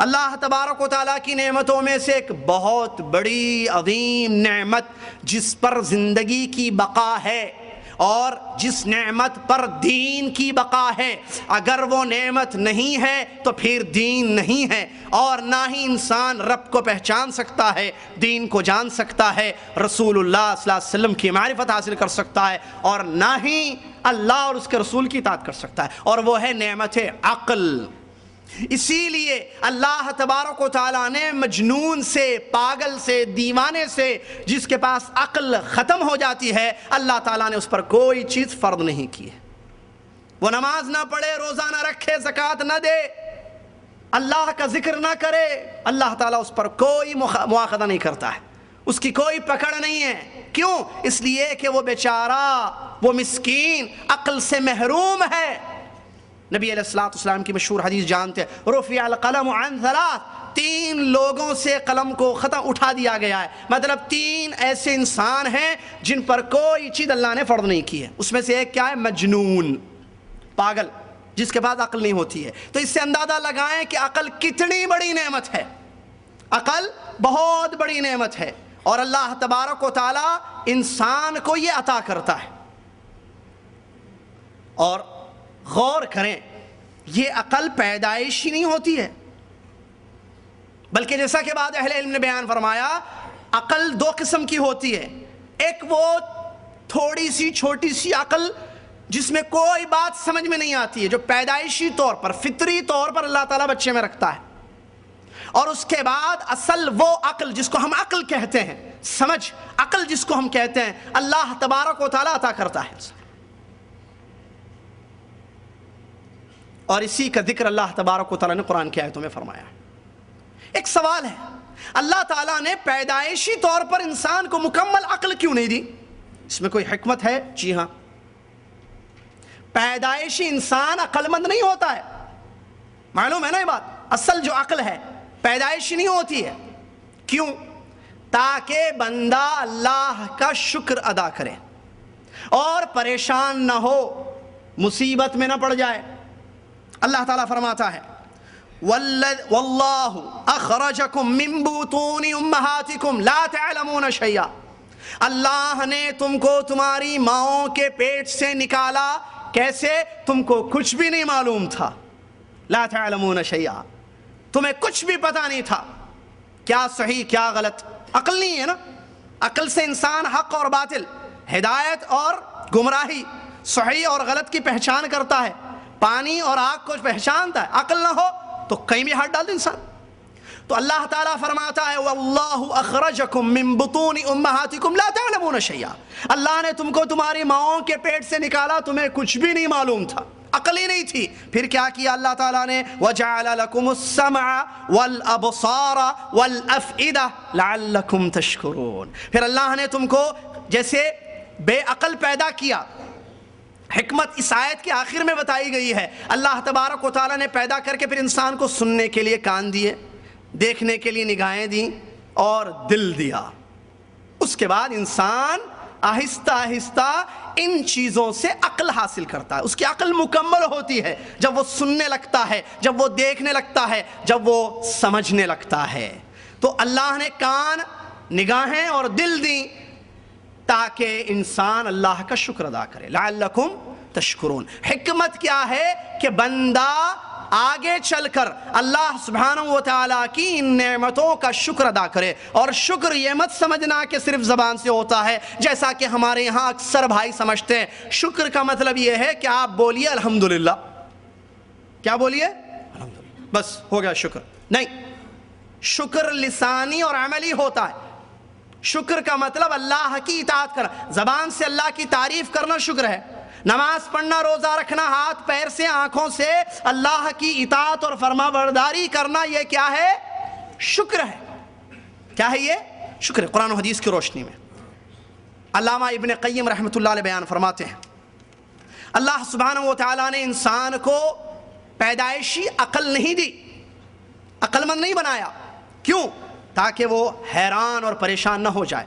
اللہ تبارک و تعالیٰ کی نعمتوں میں سے ایک بہت بڑی عظیم نعمت جس پر زندگی کی بقا ہے اور جس نعمت پر دین کی بقا ہے، اگر وہ نعمت نہیں ہے تو پھر دین نہیں ہے، اور نہ ہی انسان رب کو پہچان سکتا ہے، دین کو جان سکتا ہے، رسول اللہ صلی اللہ علیہ وسلم کی معرفت حاصل کر سکتا ہے، اور نہ ہی اللہ اور اس کے رسول کی اطاعت کر سکتا ہے، اور وہ ہے نعمت عقل۔ اسی لیے اللہ تبارک و تعالیٰ نے مجنون سے، پاگل سے، دیوانے سے، جس کے پاس عقل ختم ہو جاتی ہے، اللہ تعالیٰ نے اس پر کوئی چیز فرض نہیں کی ہے۔ وہ نماز نہ پڑھے، روزہ نہ رکھے، زکوٰۃ نہ دے، اللہ کا ذکر نہ کرے، اللہ تعالیٰ اس پر کوئی مواخذہ نہیں کرتا ہے، اس کی کوئی پکڑ نہیں ہے۔ کیوں؟ اس لیے کہ وہ بیچارہ، وہ مسکین عقل سے محروم ہے۔ نبی علیہ السلام کی مشہور حدیث جانتے ہیں، رفع القلم عن ثلاث، 3 لوگوں سے قلم کو اٹھا دیا گیا ہے، مطلب 3 ایسے انسان ہیں جن پر کوئی چیز اللہ نے فرض نہیں کی ہے۔ اس میں سے ایک کیا ہے؟ مجنون، پاگل، جس کے پاس عقل نہیں ہوتی ہے۔ تو اس سے اندازہ لگائیں کہ عقل کتنی بڑی نعمت ہے، عقل بہت بڑی نعمت ہے، اور اللہ تبارک و تعالیٰ انسان کو یہ عطا کرتا ہے۔ اور غور کریں، یہ عقل پیدائشی نہیں ہوتی ہے، بلکہ جیسا کہ بعض اہل علم نے بیان فرمایا، عقل 2 قسم کی ہوتی ہے۔ ایک وہ تھوڑی سی چھوٹی سی عقل جس میں کوئی بات سمجھ میں نہیں آتی ہے، جو پیدائشی طور پر، فطری طور پر اللہ تعالیٰ بچے میں رکھتا ہے، اور اس کے بعد اصل وہ عقل جس کو ہم عقل کہتے ہیں، سمجھ، عقل جس کو ہم کہتے ہیں، اللہ تبارک و تعالیٰ عطا کرتا ہے۔ اور اسی کا ذکر اللہ تبارک و تعالیٰ نے قرآن کی آیتوں میں فرمایا ہے۔ ایک سوال ہے، اللہ تعالیٰ نے پیدائشی طور پر انسان کو مکمل عقل کیوں نہیں دی؟ اس میں کوئی حکمت ہے؟ جی ہاں، پیدائشی انسان عقل مند نہیں ہوتا ہے، معلوم ہے نا یہ بات؟ اصل جو عقل ہے پیدائشی نہیں ہوتی ہے۔ کیوں؟ تاکہ بندہ اللہ کا شکر ادا کرے اور پریشان نہ ہو، مصیبت میں نہ پڑ جائے۔ اللہ تعالیٰ فرماتا ہے، واللہ اخرجکم من بطون امہاتکم لا تعلمون شیئا، اللہ نے تم کو تمہاری ماؤں کے پیٹ سے نکالا، کیسے؟ تم کو کچھ بھی نہیں معلوم تھا، لا تعلمون شیئا، تمہیں کچھ بھی پتہ نہیں تھا، کیا صحیح کیا غلط، عقل نہیں ہے نا۔ عقل سے انسان حق اور باطل، ہدایت اور گمراہی، صحیح اور غلط کی پہچان کرتا ہے، پانی اور آگ کو پہچانتا ہے۔ عقل نہ ہو تو کہیں بھی ہاتھ ڈال دے انسان۔ تو اللہ تعالیٰ فرماتا ہے، واللہ اخرجکم من بطون امہاتکم لا تعلمون شیئا، اللہ نے تم کو تمہاری ماؤں کے پیٹ سے نکالا، تمہیں کچھ بھی نہیں معلوم تھا، عقل ہی نہیں تھی۔ پھر کیا کیا اللہ تعالیٰ نے؟ وَجَعَلَ لَكُمُ السَّمْعَ وَالْأَبْصَارَ وَالْأَفْئِدَةَ لَعَلَّكُمْ تَشْكُرُونَ، پھر اللہ نے تم کو جیسے بے عقل پیدا کیا، حکمت اس آیت کے آخر میں بتائی گئی ہے، اللہ تبارک و تعالیٰ نے پیدا کر کے پھر انسان کو سننے کے لیے کان دیے، دیکھنے کے لیے نگاہیں دیں اور دل دیا۔ اس کے بعد انسان آہستہ آہستہ ان چیزوں سے عقل حاصل کرتا ہے، اس کی عقل مکمل ہوتی ہے جب وہ سننے لگتا ہے، جب وہ دیکھنے لگتا ہے، جب وہ سمجھنے لگتا ہے۔ تو اللہ نے کان، نگاہیں اور دل دیں تاکہ انسان اللہ کا شکر ادا کرے، لعلکم تشکرون۔ حکمت کیا ہے کہ بندہ آگے چل کر اللہ سبحانہ و تعالیٰ کی ان نعمتوں کا شکر ادا کرے، اور شکر یہ مت سمجھنا کہ صرف زبان سے ہوتا ہے، جیسا کہ ہمارے یہاں اکثر بھائی سمجھتے ہیں۔ شکر کا مطلب یہ ہے کہ آپ بولیے الحمدللہ، کیا بولیے؟ الحمدللہ، بس ہو گیا شکر۔ نہیں، شکر لسانی اور عملی ہوتا ہے۔ شکر کا مطلب اللہ کی اطاعت کرنا، زبان سے اللہ کی تعریف کرنا شکر ہے، نماز پڑھنا، روزہ رکھنا، ہاتھ پیر سے، آنکھوں سے اللہ کی اطاعت اور فرما برداری کرنا، یہ کیا ہے؟ شکر ہے۔ کیا ہے یہ؟ شکر ہے۔ قرآن و حدیث کی روشنی میں علامہ ابن قیم رحمۃ اللہ علیہ بیان فرماتے ہیں، اللہ سبحانہ و تعالیٰ نے انسان کو پیدائشی عقل نہیں دی، عقل مند نہیں بنایا۔ کیوں؟ تاکہ وہ حیران اور پریشان نہ ہو جائے۔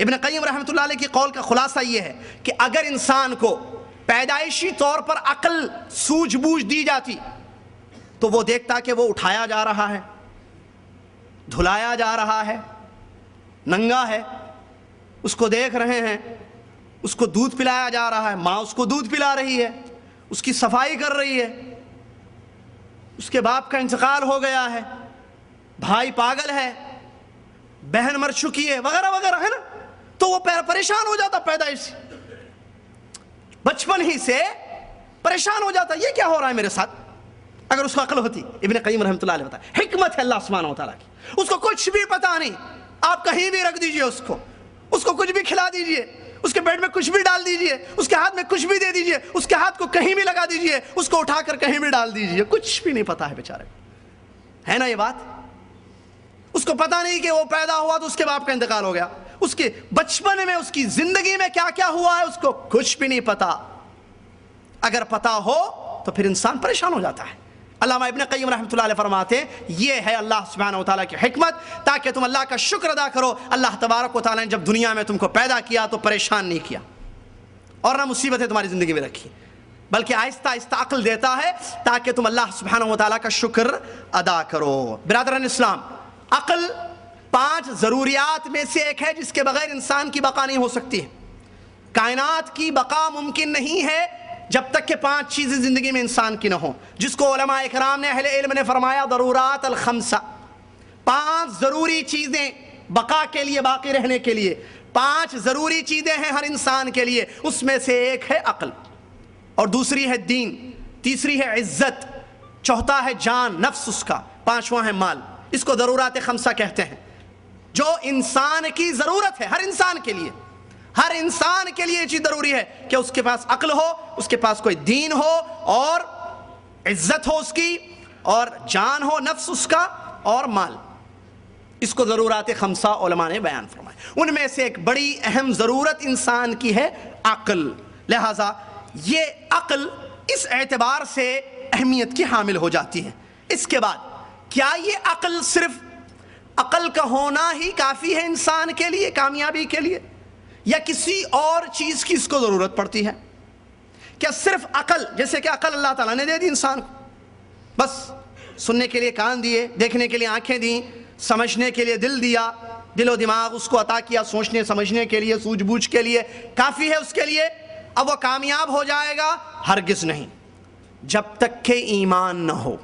ابن قیم رحمۃ اللہ علیہ کی قول کا خلاصہ یہ ہے کہ اگر انسان کو پیدائشی طور پر عقل سوجھ بوجھ دی جاتی تو وہ دیکھتا کہ وہ اٹھایا جا رہا ہے، دھلایا جا رہا ہے، ننگا ہے، اس کو دیکھ رہے ہیں، اس کو دودھ پلایا جا رہا ہے، ماں اس کو دودھ پلا رہی ہے، اس کی صفائی کر رہی ہے، اس کے باپ کا انتقال ہو گیا ہے، بھائی پاگل ہے، بہن مر چکی ہے، وغیرہ وغیرہ، ہے نا؟ تو وہ پریشان ہو جاتا پیدائش سے، بچپن ہی سے پریشان ہو جاتا، یہ کیا ہو رہا ہے میرے ساتھ؟ اگر اس کو عقل ہوتی، ابن قیم رحمۃ اللہ علیہ بتایا، حکمت ہے اللہ سبحانہ و تعالیٰ کی، اس کو کچھ بھی پتا نہیں، آپ کہیں بھی رکھ دیجئے اس کو کچھ بھی کھلا دیجئے، اس کے پیٹ میں کچھ بھی ڈال دیجئے، اس کے ہاتھ میں کچھ بھی دے دیجئے، اس کے ہاتھ کو کہیں بھی لگا دیجئے، اس کو اٹھا کر کہیں بھی ڈال دیجئے، کچھ بھی نہیں پتا ہے بیچارے کو، ہے نا یہ بات؟ اس کو پتا نہیں کہ وہ پیدا ہوا تو اس کے باپ کا انتقال ہو گیا، اس کے بچپن میں اس کی زندگی میں کیا کیا ہوا ہے اس کو کچھ بھی نہیں پتا۔ اگر پتا ہو تو پھر انسان پریشان ہو جاتا ہے۔ علامہ ابن قیم رحمۃ اللہ علیہ فرماتے ہیں یہ ہے اللہ سبحانہ و تعالیٰ کی حکمت، تاکہ تم اللہ کا شکر ادا کرو۔ اللہ تبارک و تعالیٰ نے جب دنیا میں تم کو پیدا کیا تو پریشان نہیں کیا اور نہ مصیبتیں تمہاری زندگی میں رکھی، بلکہ آہستہ آہستہ عقل دیتا ہے تاکہ تم اللہ سبحانہ و تعالیٰ کا شکر ادا کرو۔ برادران اسلام، عقل 5 ضروریات میں سے ایک ہے جس کے بغیر انسان کی بقا نہیں ہو سکتی ہے۔ کائنات کی بقا ممکن نہیں ہے جب تک کہ 5 چیزیں زندگی میں انسان کی نہ ہوں، جس کو علماء اکرام نے، اہل علم نے فرمایا ضرورات الخمسہ، 5 ضروری چیزیں بقا کے لیے، باقی رہنے کے لیے 5 ضروری چیزیں ہیں ہر انسان کے لیے، اس میں سے ایک ہے عقل، اور دوسری ہے دین، تیسری ہے عزت، چوتھا ہے جان، نفس اس کا، 5واں ہے مال۔ اس کو ضرورات خمسہ کہتے ہیں، جو انسان کی ضرورت ہے، ہر انسان کے لیے، ہر انسان کے لیے یہ چیز ضروری ہے کہ اس کے پاس عقل ہو، اس کے پاس کوئی دین ہو، اور عزت ہو اس کی، اور جان ہو، نفس اس کا، اور مال۔ اس کو ضرورات خمسہ علماء نے بیان فرمائے، ان میں سے ایک بڑی اہم ضرورت انسان کی ہے عقل۔ لہٰذا یہ عقل اس اعتبار سے اہمیت کی حامل ہو جاتی ہے۔ اس کے بعد کیا یہ عقل، صرف عقل کا ہونا ہی کافی ہے انسان کے لیے کامیابی کے لیے، یا کسی اور چیز کی اس کو ضرورت پڑتی ہے؟ کیا صرف عقل، جیسے کہ عقل اللہ تعالیٰ نے دے دی انسان کو، بس سننے کے لیے کان دیے، دیکھنے کے لیے آنکھیں دیں، سمجھنے کے لیے دل دیا، دل و دماغ اس کو عطا کیا سوچنے سمجھنے کے لیے، سوجھ بوجھ کے لیے، کافی ہے اس کے لیے؟ اب وہ کامیاب ہو جائے گا؟ ہرگز نہیں، جب تک کہ ایمان نہ ہو۔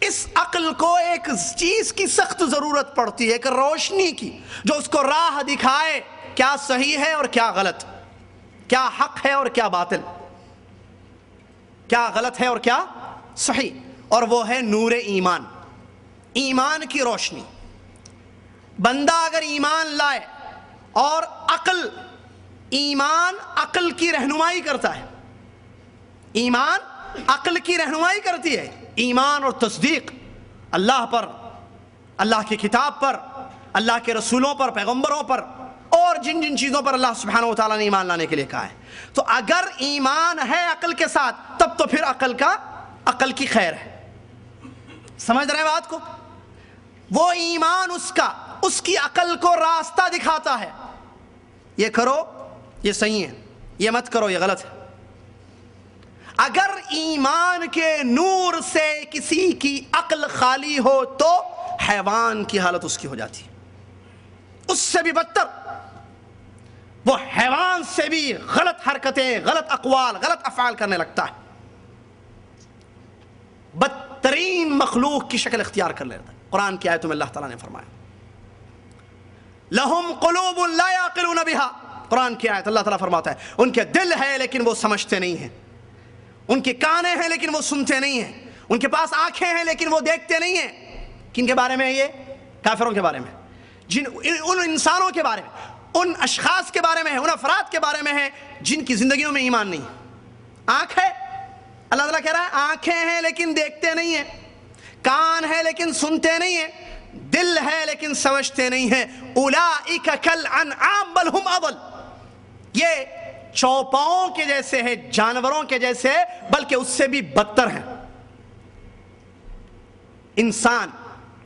اس عقل کو ایک چیز کی سخت ضرورت پڑتی ہے، ایک روشنی کی، جو اس کو راہ دکھائے کیا صحیح ہے اور کیا غلط، کیا حق ہے اور کیا باطل، کیا غلط ہے اور کیا صحیح، اور وہ ہے نور ایمان، ایمان کی روشنی۔ بندہ اگر ایمان لائے، اور ایمان عقل کی رہنمائی کرتا ہے، ایمان عقل کی رہنمائی کرتی ہے، ایمان اور تصدیق اللہ پر، اللہ کی کتاب پر، اللہ کے رسولوں پر، پیغمبروں پر، اور جن جن چیزوں پر اللہ سبحانہ و تعالیٰ نے ایمان لانے کے لیے کہا ہے۔ تو اگر ایمان ہے عقل کے ساتھ، تب تو پھر عقل کی خیر ہے۔ سمجھ رہے ہیں بات کو؟ وہ ایمان اس کی عقل کو راستہ دکھاتا ہے، یہ کرو یہ صحیح ہے، یہ مت کرو یہ غلط ہے۔ اگر ایمان کے نور سے کسی کی عقل خالی ہو تو حیوان کی حالت اس کی ہو جاتی ہے، اس سے بھی بدتر، وہ حیوان سے بھی غلط حرکتیں، غلط اقوال، غلط افعال کرنے لگتا ہے، بدترین مخلوق کی شکل اختیار کر لیتا ہے۔ قرآن کی آیتوں میں اللہ تعالیٰ نے فرمایا لَهُمْ قُلُوبٌ لَا يَعْقِلُونَ بِهَا، قرآن کی آیت، اللہ تعالیٰ فرماتا ہے ان کے دل ہے لیکن وہ سمجھتے نہیں ہیں، ان کے کانیں ہیں لیکن وہ سنتے نہیں ہیں، ان کے پاس آنکھیں ہیں لیکن وہ دیکھتے نہیں ہیں۔ کن کے بارے میں؟ یہ کافروں کے بارے میں، ان انسانوں کے بارے میں، ان اشخاص کے بارے میں ہے، ان افراد کے بارے میں ہے جن کی زندگیوں میں ایمان نہیں۔ آنکھ ہے، اللہ تعالیٰ کہہ رہا ہے آنکھیں ہیں لیکن دیکھتے نہیں ہیں، کان ہے لیکن سنتے نہیں ہیں، دل ہے لیکن سمجھتے نہیں ہیں۔ اولئک کالانعام بل ہم اضل، یہ چوپاؤں کے جیسے ہے، جانوروں کے جیسے، بلکہ اس سے بھی بدتر ہیں۔ انسان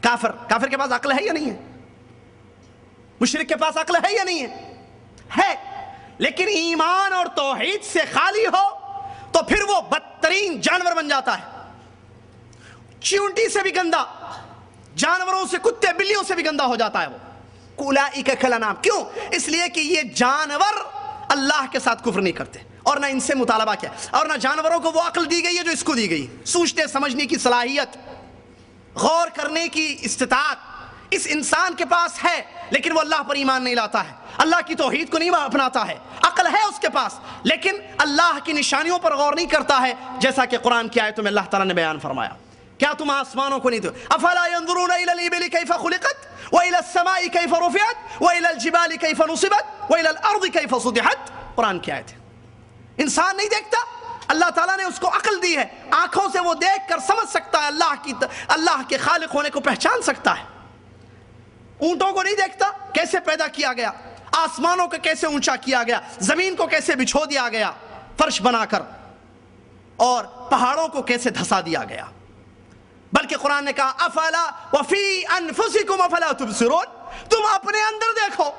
کافر کے پاس عقل ہے یا نہیں ہے؟ مشرک کے پاس عقل ہے یا نہیں ہے؟ لیکن ایمان اور توحید سے خالی ہو تو پھر وہ بدترین جانور بن جاتا ہے، چیونٹی سے بھی گندا، جانوروں سے، کتے بلیوں سے بھی گندا ہو جاتا ہے وہ. اولئک کالانعام. کیوں؟ اس لیے کہ یہ جانور اللہ کے ساتھ کفر نہیں کرتے اور نہ ان سے مطالبہ کیا، اور نہ جانوروں کو وہ عقل دی گئی ہے جو اس کو دی گئی. سوچنے سمجھنے کی صلاحیت، غور کرنے کی استطاعت اس انسان کے پاس ہے، لیکن وہ اللہ پر ایمان نہیں لاتا ہے، اللہ کی توحید کو نہیں اپناتا ہے. عقل ہے اس کے پاس لیکن اللہ کی نشانیوں پر غور نہیں کرتا ہے، جیسا کہ قرآن کی آیتوں میں اللہ تعالیٰ نے بیان فرمایا. کیا تم آسمانوں کو نہیں دو؟ افلا ينظرون الى الابل كيف خلقت والى السماء كيف رفعت والى الجبال كيف نصبت والى الارض كيف سطحت. قرآن کی آیت ہے. انسان نہیں دیکھتا، اللہ تعالیٰ نے اس کو عقل دی ہے، آنکھوں سے وہ دیکھ کر سمجھ سکتا ہے، اللہ کے خالق ہونے کو پہچان سکتا ہے. اونٹوں کو نہیں دیکھتا، کیسے پیدا کیا گیا، آسمانوں کو کیسے اونچا کیا گیا، زمین کو کیسے بچھو دیا گیا فرش بنا کر، اور پہاڑوں کو کیسے دھسا دیا گیا. بلکہ قرآن نے کہا افلا وفی انفسکم افلا تبصرون، تم اپنے اندر دیکھو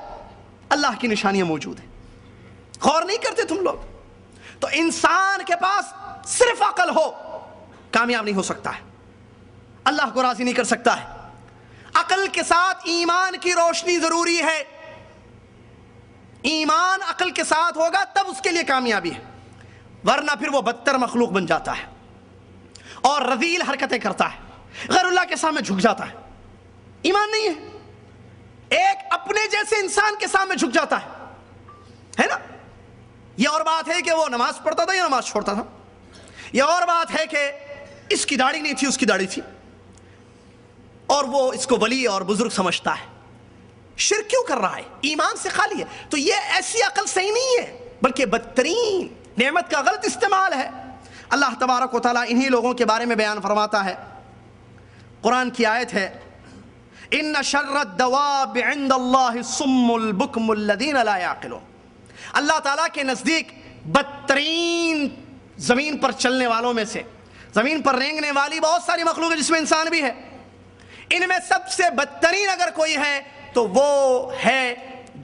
اللہ کی نشانیاں موجود ہیں، غور نہیں کرتے تم لوگ. تو انسان کے پاس صرف عقل ہو کامیاب نہیں ہو سکتا ہے، اللہ کو راضی نہیں کر سکتا ہے. عقل کے ساتھ ایمان کی روشنی ضروری ہے. ایمان عقل کے ساتھ ہوگا تب اس کے لیے کامیابی ہے، ورنہ پھر وہ بدتر مخلوق بن جاتا ہے اور رذیل حرکتیں کرتا ہے، غیر اللہ کے سامنے جھک جاتا ہے. ایمان نہیں ہے، ایک اپنے جیسے انسان کے سامنے جھک جاتا ہے نا. یہ اور بات ہے کہ وہ نماز پڑھتا تھا یا نماز چھوڑتا تھا، یہ اور بات ہے کہ اس کی داڑھی نہیں تھی اس کی داڑھی تھی، اور وہ اس کو ولی اور بزرگ سمجھتا ہے. شرک کیوں کر رہا ہے؟ ایمان سے خالی ہے. تو یہ ایسی عقل صحیح نہیں ہے، بلکہ بدترین نعمت کا غلط استعمال ہے. اللہ تبارک و تعالیٰ انہی لوگوں کے بارے میں بیان فرماتا ہے. قرآن کی آیت ہے ان شر الدواب عند اللہ الصم البکم الذین لا یعقلون. اللہ تعالیٰ کے نزدیک بدترین زمین پر چلنے والوں میں سے، زمین پر رینگنے والی بہت ساری مخلوق ہے جس میں انسان بھی ہے، ان میں سب سے بدترین اگر کوئی ہے تو وہ ہے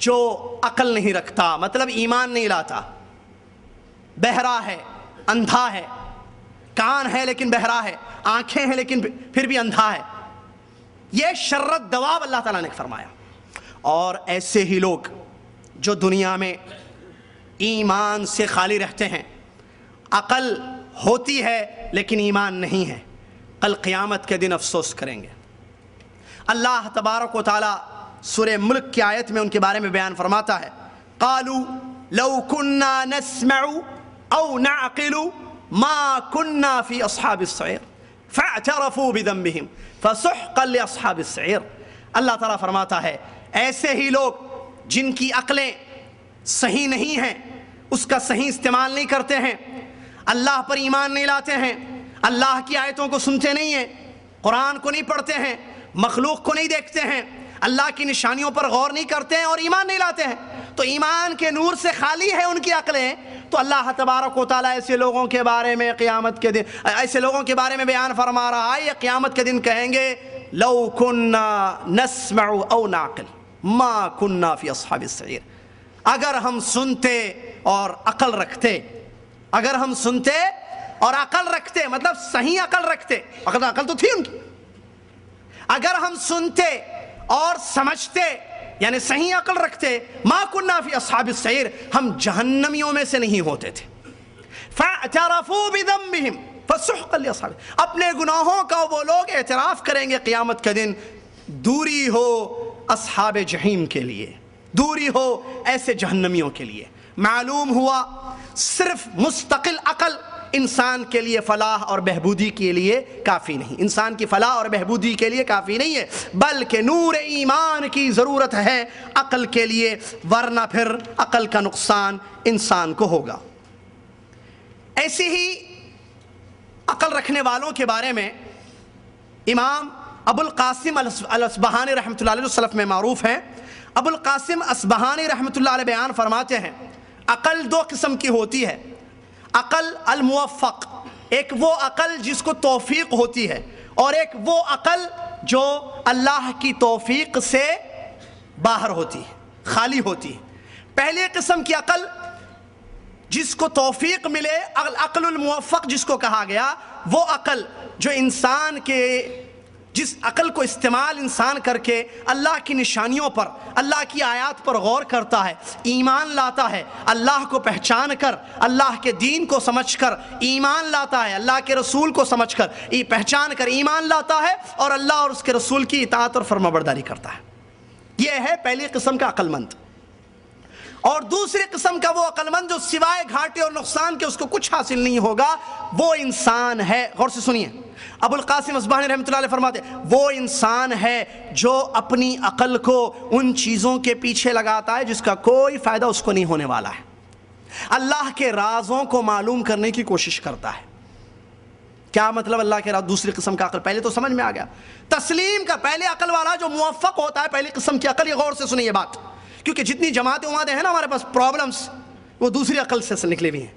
جو عقل نہیں رکھتا، مطلب ایمان نہیں لاتا، بہرا ہے، اندھا ہے، کان ہے لیکن بہرا ہے، آنکھیں ہیں لیکن پھر بھی اندھا ہے. یہ شرت دواب اللہ تعالیٰ نے فرمایا. اور ایسے ہی لوگ جو دنیا میں ایمان سے خالی رہتے ہیں، عقل ہوتی ہے لیکن ایمان نہیں ہے، کل قیامت کے دن افسوس کریں گے. اللہ تبارک و تعالی سورہ ملک کی آیت میں ان کے بارے میں بیان فرماتا ہے قالوا لو كنا نسمع او نعقل ما كنا في اصحاب السعير فاعترفوا بذنبهم فسحقا لاصحاب السعير. اللہ تعالیٰ فرماتا ہے ایسے ہی لوگ جن کی عقلیں صحیح نہیں ہیں، اس کا صحیح استعمال نہیں کرتے ہیں، اللہ پر ایمان نہیں لاتے ہیں، اللہ کی آیتوں کو سنتے نہیں ہیں، قرآن کو نہیں پڑھتے ہیں، مخلوق کو نہیں دیکھتے ہیں، اللہ کی نشانیوں پر غور نہیں کرتے ہیں اور ایمان نہیں لاتے ہیں، تو ایمان کے نور سے خالی ہے ان کی عقلیں. تو اللہ تبارک و تعالیٰ ایسے لوگوں کے بارے میں قیامت کے دن ایسے لوگوں کے بارے میں بیان فرما رہا ہے، یہ قیامت کے دن کہیں گے لو كنا نسمع او نعقل ما كنا في اصحاب السعير. اگر ہم سنتے اور عقل رکھتے، اگر ہم سنتے اور عقل رکھتے، مطلب صحیح عقل رکھتے، عقل تو تھی ان کی، اگر ہم سنتے اور سمجھتے یعنی صحیح عقل رکھتے، ما كنا في اصحاب السعير، ہم جہنمیوں میں سے نہیں ہوتے تھے. فاعترفوا بذنبهم فسحقا لاصحاب، اپنے گناہوں کا وہ لوگ اعتراف کریں گے قیامت کے دن. دوری ہو اصحاب جہیم کے لیے، دوری ہو ایسے جہنمیوں کے لیے. معلوم ہوا صرف مستقل عقل انسان کے لیے فلاح اور بہبودی کے لیے کافی نہیں، انسان کی فلاح اور بہبودی کے لیے کافی نہیں ہے، بلکہ نور ایمان کی ضرورت ہے عقل کے لیے، ورنہ پھر عقل کا نقصان انسان کو ہوگا. ایسی ہی عقل رکھنے والوں کے بارے میں امام ابو القاسم الاصبہانی رحمۃ اللہ علیہ سلف میں معروف ہیں. ابو القاسم اصبہانی رحمۃ اللہ علیہ بیان فرماتے ہیں عقل دو قسم کی ہوتی ہے. عقل الموفق، ایک وہ عقل جس کو توفیق ہوتی ہے، اور ایک وہ عقل جو اللہ کی توفیق سے باہر ہوتی ہے، خالی ہوتی ہے. پہلی قسم کی عقل جس کو توفیق ملے، عقل الموفق جس کو کہا گیا، وہ عقل جو انسان کے جس عقل کو استعمال انسان کر کے اللہ کی نشانیوں پر، اللہ کی آیات پر غور کرتا ہے، ایمان لاتا ہے، اللہ کو پہچان کر، اللہ کے دین کو سمجھ کر ایمان لاتا ہے، اللہ کے رسول کو سمجھ کر پہچان کر ایمان لاتا ہے، اور اللہ اور اس کے رسول کی اطاعت اور فرمانبرداری کرتا ہے، یہ ہے پہلی قسم کا عقل مند۔ اور دوسری قسم کا وہ عقل مند جو سوائے گھاٹے اور نقصان کے اس کو کچھ حاصل نہیں ہوگا، وہ انسان ہے، غور سے سنیے، ابو القاسم اصبہانی رحمۃ اللہ علیہ فرماتے ہیں وہ انسان ہے جو اپنی عقل کو ان چیزوں کے پیچھے لگاتا ہے جس کا کوئی فائدہ اس کو نہیں ہونے والا ہے، اللہ کے رازوں کو معلوم کرنے کی کوشش کرتا ہے۔ کیا مطلب اللہ کے راز؟ دوسری قسم کا عقل، پہلے تو سمجھ میں آ گیا، تسلیم کا پہلے عقل والا جو موفق ہوتا ہے، پہلی قسم کی عقل، یہ غور سے سنیے یہ بات، کیونکہ جتنی جماعتیں ہیں نا ہمارے پاس پرابلمز، وہ دوسری عقل سے نکلی ہوئی ہیں۔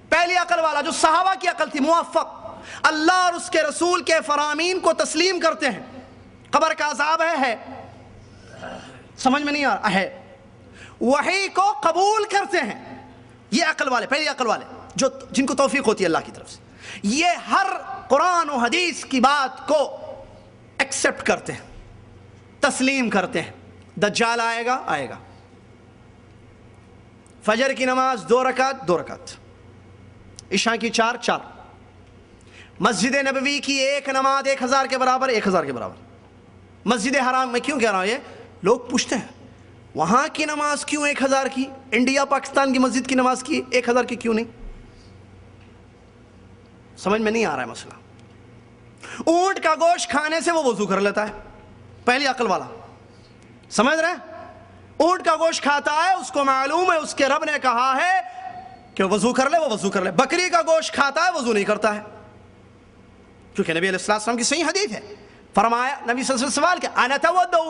پہلی عقل والا جو صحابہ کی عقل تھی، موفق، اللہ اور اس کے رسول کے فرامین کو تسلیم کرتے ہیں، قبر کا عذاب ہے، سمجھ میں نہیں آ رہا ہے، وحی کو قبول کرتے ہیں، یہ عقل والے، پہلی عقل والے جو جن کو توفیق ہوتی ہے اللہ کی طرف سے، یہ ہر قرآن و حدیث کی بات کو ایکسپٹ کرتے ہیں، تسلیم کرتے ہیں۔ دجال آئے گا، آئے گا، فجر کی نماز 2 رکعت 2 رکعت، عشاء کی 4 4، مسجد نبوی کی ایک نماز 1000 کے برابر، 1000 کے برابر۔ مسجد حرام میں کیوں کہہ رہا ہوں یہ؟ لوگ پوچھتے ہیں وہاں کی نماز کیوں 1000 کی، انڈیا پاکستان کی مسجد کی نماز کی 1000 کی کیوں نہیں؟ سمجھ میں نہیں آ رہا ہے مسئلہ۔ اونٹ کا گوشت کھانے سے وہ وضو کر لیتا ہے، پہلی عقل والا، سمجھ رہے ہیں؟ اونٹ کا گوشت کھاتا ہے، اس کو معلوم ہے اس کے رب نے کہا ہے کہ وضو کر لے، وہ وضو کر لے۔ بکری کا گوشت کھاتا ہے، وضو نہیں کرتا ہے، کیونکہ نبی علیہ السلام کی صحیح حدیث ہے، فرمایا، نبی صلی اللہ علیہ وسلم سوال کیا، انا اتوضأ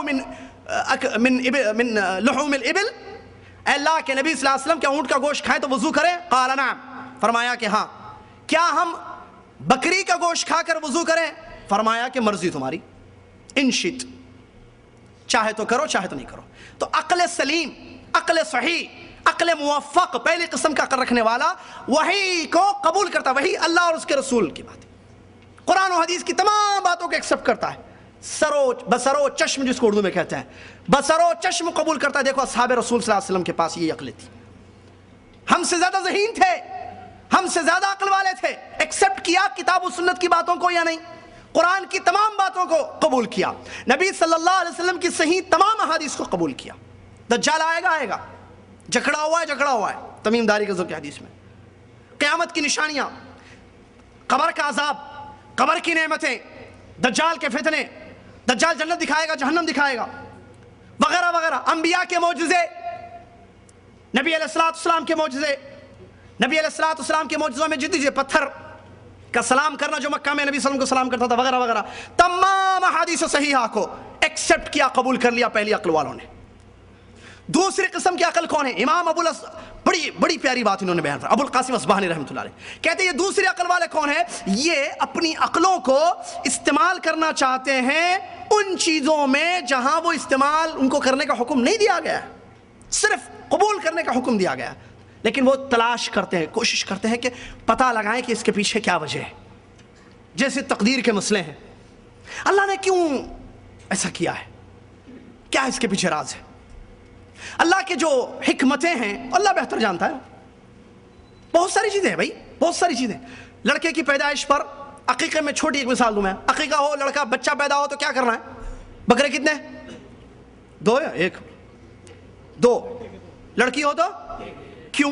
من لحوم الابل، اے اللہ کے نبی صلی اللہ علیہ وسلم کیا اونٹ کا گوشت کھائیں تو وضو کریں؟ قال نعم، فرمایا کہ ہاں۔ کیا ہم بکری کا گوشت کھا کر وضو کریں؟ فرمایا کہ مرضی تمہاری، ان شئت، چاہے تو کرو چاہے تو نہیں کرو۔ تو عقل سلیم، عقل صحیح، عقل موفق، پہلی قسم کا عقل رکھنے والا وحی کو قبول کرتا ہے، وحی اللہ اور اس کے رسول کی بات، قرآن و حدیث کی تمام باتوں کو ایکسپٹ کرتا ہے، بصر و چشم جس کو اردو میں کہتے ہیں، بصر و چشم قبول کرتا ہے۔ دیکھو اصحاب رسول صلی اللہ علیہ وسلم کے پاس یہ عقل تھی، ہم سے زیادہ ذہین تھے، ہم سے زیادہ عقل والے تھے، ایکسپٹ کیا کتاب و سنت کی باتوں کو یا نہیں؟ قرآن کی تمام باتوں کو قبول کیا، نبی صلی اللہ علیہ وسلم کی صحیح تمام احادیث کو قبول کیا۔ دجال آئے گا، آئے گا، جکڑا ہوا ہے تمیم داری کے ذکر حدیث میں، قیامت کی نشانیاں، قبر کا عذاب، قبر کی نعمتیں، دجال کے فتنے، دجال جنت دکھائے گا جہنم دکھائے گا، وغیرہ وغیرہ، انبیاء کے معجزے، نبی علیہ السلام کے معجزے، نبی علیہ السلام کے معجزوں میں جدید پتھر کا سلام کرنا جو مکہ میں نبی صلی اللہ علیہ وسلم کو سلام کرتا تھا، وغیرہ وغیرہ، تمام احادیث صحیحہ کو ایکسپٹ کیا، قبول کر لیا پہلی عقل والوں نے۔ دوسری قسم کی عقل کون ہے؟ امام بڑی پیاری بات انہوں نے بیان کرا، ابو القاسم اصبہانی رحمۃ اللہ علیہ کہتے ہیں یہ دوسری عقل والے کون ہیں؟ یہ اپنی عقلوں کو استعمال کرنا چاہتے ہیں ان چیزوں میں جہاں وہ استعمال ان کو کرنے کا حکم نہیں دیا گیا، صرف قبول کرنے کا حکم دیا گیا، لیکن وہ تلاش کرتے ہیں، کوشش کرتے ہیں کہ پتہ لگائیں کہ اس کے پیچھے کیا وجہ ہے۔ جیسے تقدیر کے مسئلے ہیں، اللہ نے کیوں ایسا کیا ہے، کیا اس کے پیچھے راز ہے؟ اللہ کے جو حکمتیں ہیں اللہ بہتر جانتا ہے، بہت ساری چیزیں ہیں بھائی، بہت ساری چیزیں۔ لڑکے کی پیدائش پر عقیقے میں چھوٹی ایک مثال دوں میں، عقیقہ ہو، لڑکا بچہ پیدا ہو تو کیا کرنا ہے؟ بکرے کتنے؟ 2 یا 1؟ 2۔ لڑکی ہو تو کیوں؟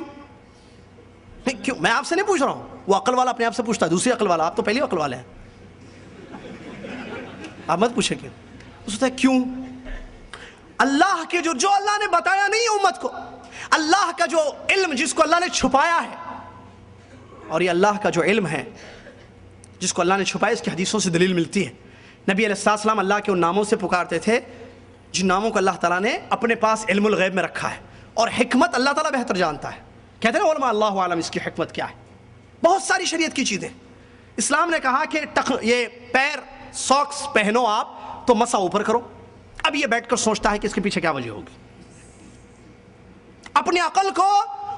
نہیں کیوں، میں آپ سے نہیں پوچھ رہا ہوں، وہ عقل والا اپنے آپ سے پوچھتا ہے، دوسری عقل والا، آپ تو پہلی عقل والے ہیں، آپ مت پوچھیں کیوں، سوچتا ہے کیوں؟ اللہ کے جو اللہ نے بتایا نہیں امت کو، اللہ کا جو علم جس کو اللہ نے چھپایا ہے، اور یہ اللہ کا جو علم ہے جس کو اللہ نے چھپایا، اس کی حدیثوں سے دلیل ملتی ہے۔ نبی علیہ السلام اللہ کے ان ناموں سے پکارتے تھے جن ناموں کو اللہ تعالیٰ نے اپنے پاس علم الغیب میں رکھا ہے، اور حکمت اللہ تعالیٰ بہتر جانتا ہے۔ کہتے ہیں علماء اللہ عالم اس کی حکمت کیا ہے، بہت ساری شریعت کی چیزیں۔ اسلام نے کہا کہ یہ پیر ساکس پہنو آپ تو مسا اوپر کرو، اب یہ بیٹھ کر سوچتا ہے کہ اس کے پیچھے کیا وجہ ہوگی، اپنی عقل کو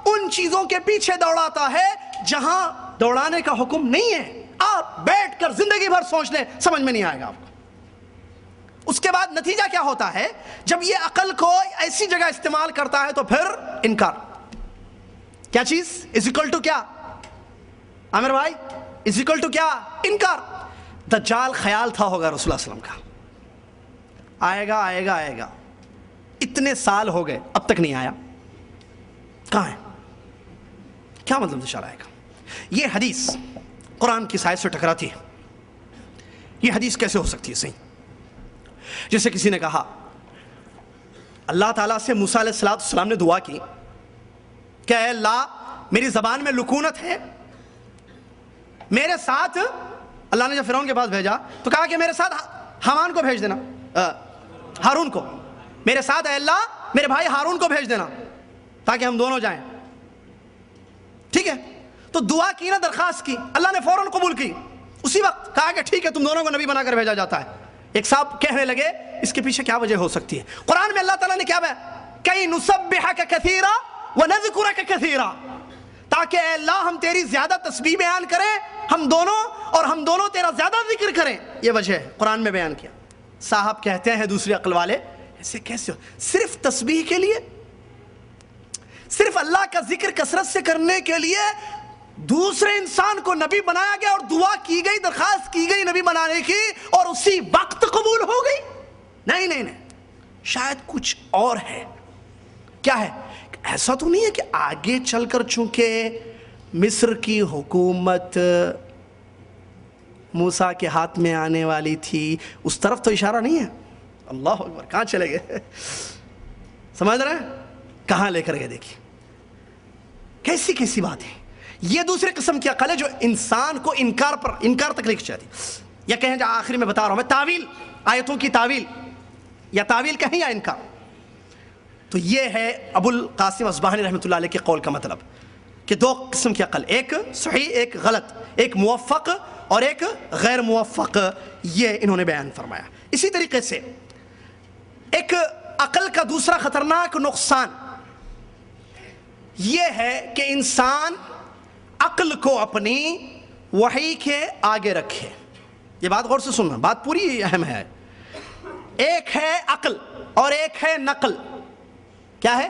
ان چیزوں کے پیچھے دوڑاتا ہے جہاں دوڑانے کا حکم نہیں ہے۔ آپ بیٹھ کر زندگی بھر سوچ لیں، سمجھ میں نہیں آئے گا آپ کو۔ اس کے بعد نتیجہ کیا ہوتا ہے؟ جب یہ عقل کو ایسی جگہ استعمال کرتا ہے تو پھر انکار. کیا چیز از اکول ٹو کیا عامر بھائی؟ از اکول ٹو کیا؟ انکار. دجال خیال تھا ہوگا رسول اللہ صلی اللہ علیہ وسلم کا آئے گا آئے گا آئے گا. اتنے سال ہو گئے اب تک نہیں آیا. کہاں ہے؟ کیا مطلب دجال آئے گا؟ یہ حدیث قرآن کی آیت سے ٹکراتی ہے. یہ حدیث کیسے ہو سکتی ہے صحیح؟ جیسے کسی نے کہا اللہ تعالیٰ سے موسیٰ علیہ السلام نے دعا کی کہ اے اللہ میری زبان میں لکونت ہے میرے ساتھ. اللہ نے جب فرعون کے پاس بھیجا تو کہا کہ میرے ساتھ حامان کو بھیج دینا, ہارون کو میرے ساتھ. اے اللہ میرے بھائی ہارون کو بھیج دینا تاکہ ہم دونوں جائیں. ٹھیک ہے, تو دعا کی نا, درخواست کی, اللہ نے فوراً قبول کی. اسی وقت کہا کہ ٹھیک ہے تم دونوں کو نبی بنا کر بھیجا جاتا ہے. ایک صاحب کہنے لگے اس کے پیچھے کیا وجہ ہو سکتی ہے؟ قرآن میں اللہ تعالیٰ نے کیا بتایا؟ کئی نسبحک کثیرا ونذکرک کثیرا, تاکہ اے اللہ ہم تیری زیادہ تسبیح بیان کریں ہم دونوں, اور ہم دونوں تیرا زیادہ ذکر کریں. یہ وجہ ہے قرآن میں بیان کیا. صاحب کہتے ہیں دوسری عقل والے ایسے کیسے ہو؟ صرف تسبیح کے لیے, صرف اللہ کا ذکر کثرت سے کرنے کے لیے دوسرے انسان کو نبی بنایا گیا اور دعا کی گئی, درخواست کی گئی نبی بنانے کی, اور اسی وقت قبول ہو گئی؟ نہیں نہیں نہیں, شاید کچھ اور ہے. کیا ہے؟ ایسا تو نہیں ہے کہ آگے چل کر چونکہ مصر کی حکومت موسیٰ کے ہاتھ میں آنے والی تھی, اس طرف تو اشارہ نہیں ہے. اللہ اکبر, کہاں چلے گئے؟ سمجھ رہے ہیں کہاں لے کر گئے؟ دیکھیے کیسی کیسی بات ہے. یہ دوسرے قسم کی عقل ہے جو انسان کو انکار تک لے کے چاہتی. یا کہیں جو آخری میں بتا رہا ہوں میں, تعویل, آیتوں کی تعویل, یا تعویل کہیں یا انکار. تو یہ ہے ابو القاسم اصبہانی رحمۃ اللہ علیہ کے قول کا مطلب کہ دو قسم کی عقل, ایک صحیح ایک غلط, ایک موفق اور ایک غیر موفق, یہ انہوں نے بیان فرمایا. اسی طریقے سے ایک عقل کا دوسرا خطرناک نقصان یہ ہے کہ انسان عقل کو اپنی وحی کے آگے رکھے. یہ بات غور سے سننا, بات پوری اہم ہے. ایک ہے عقل اور ایک ہے نقل. کیا ہے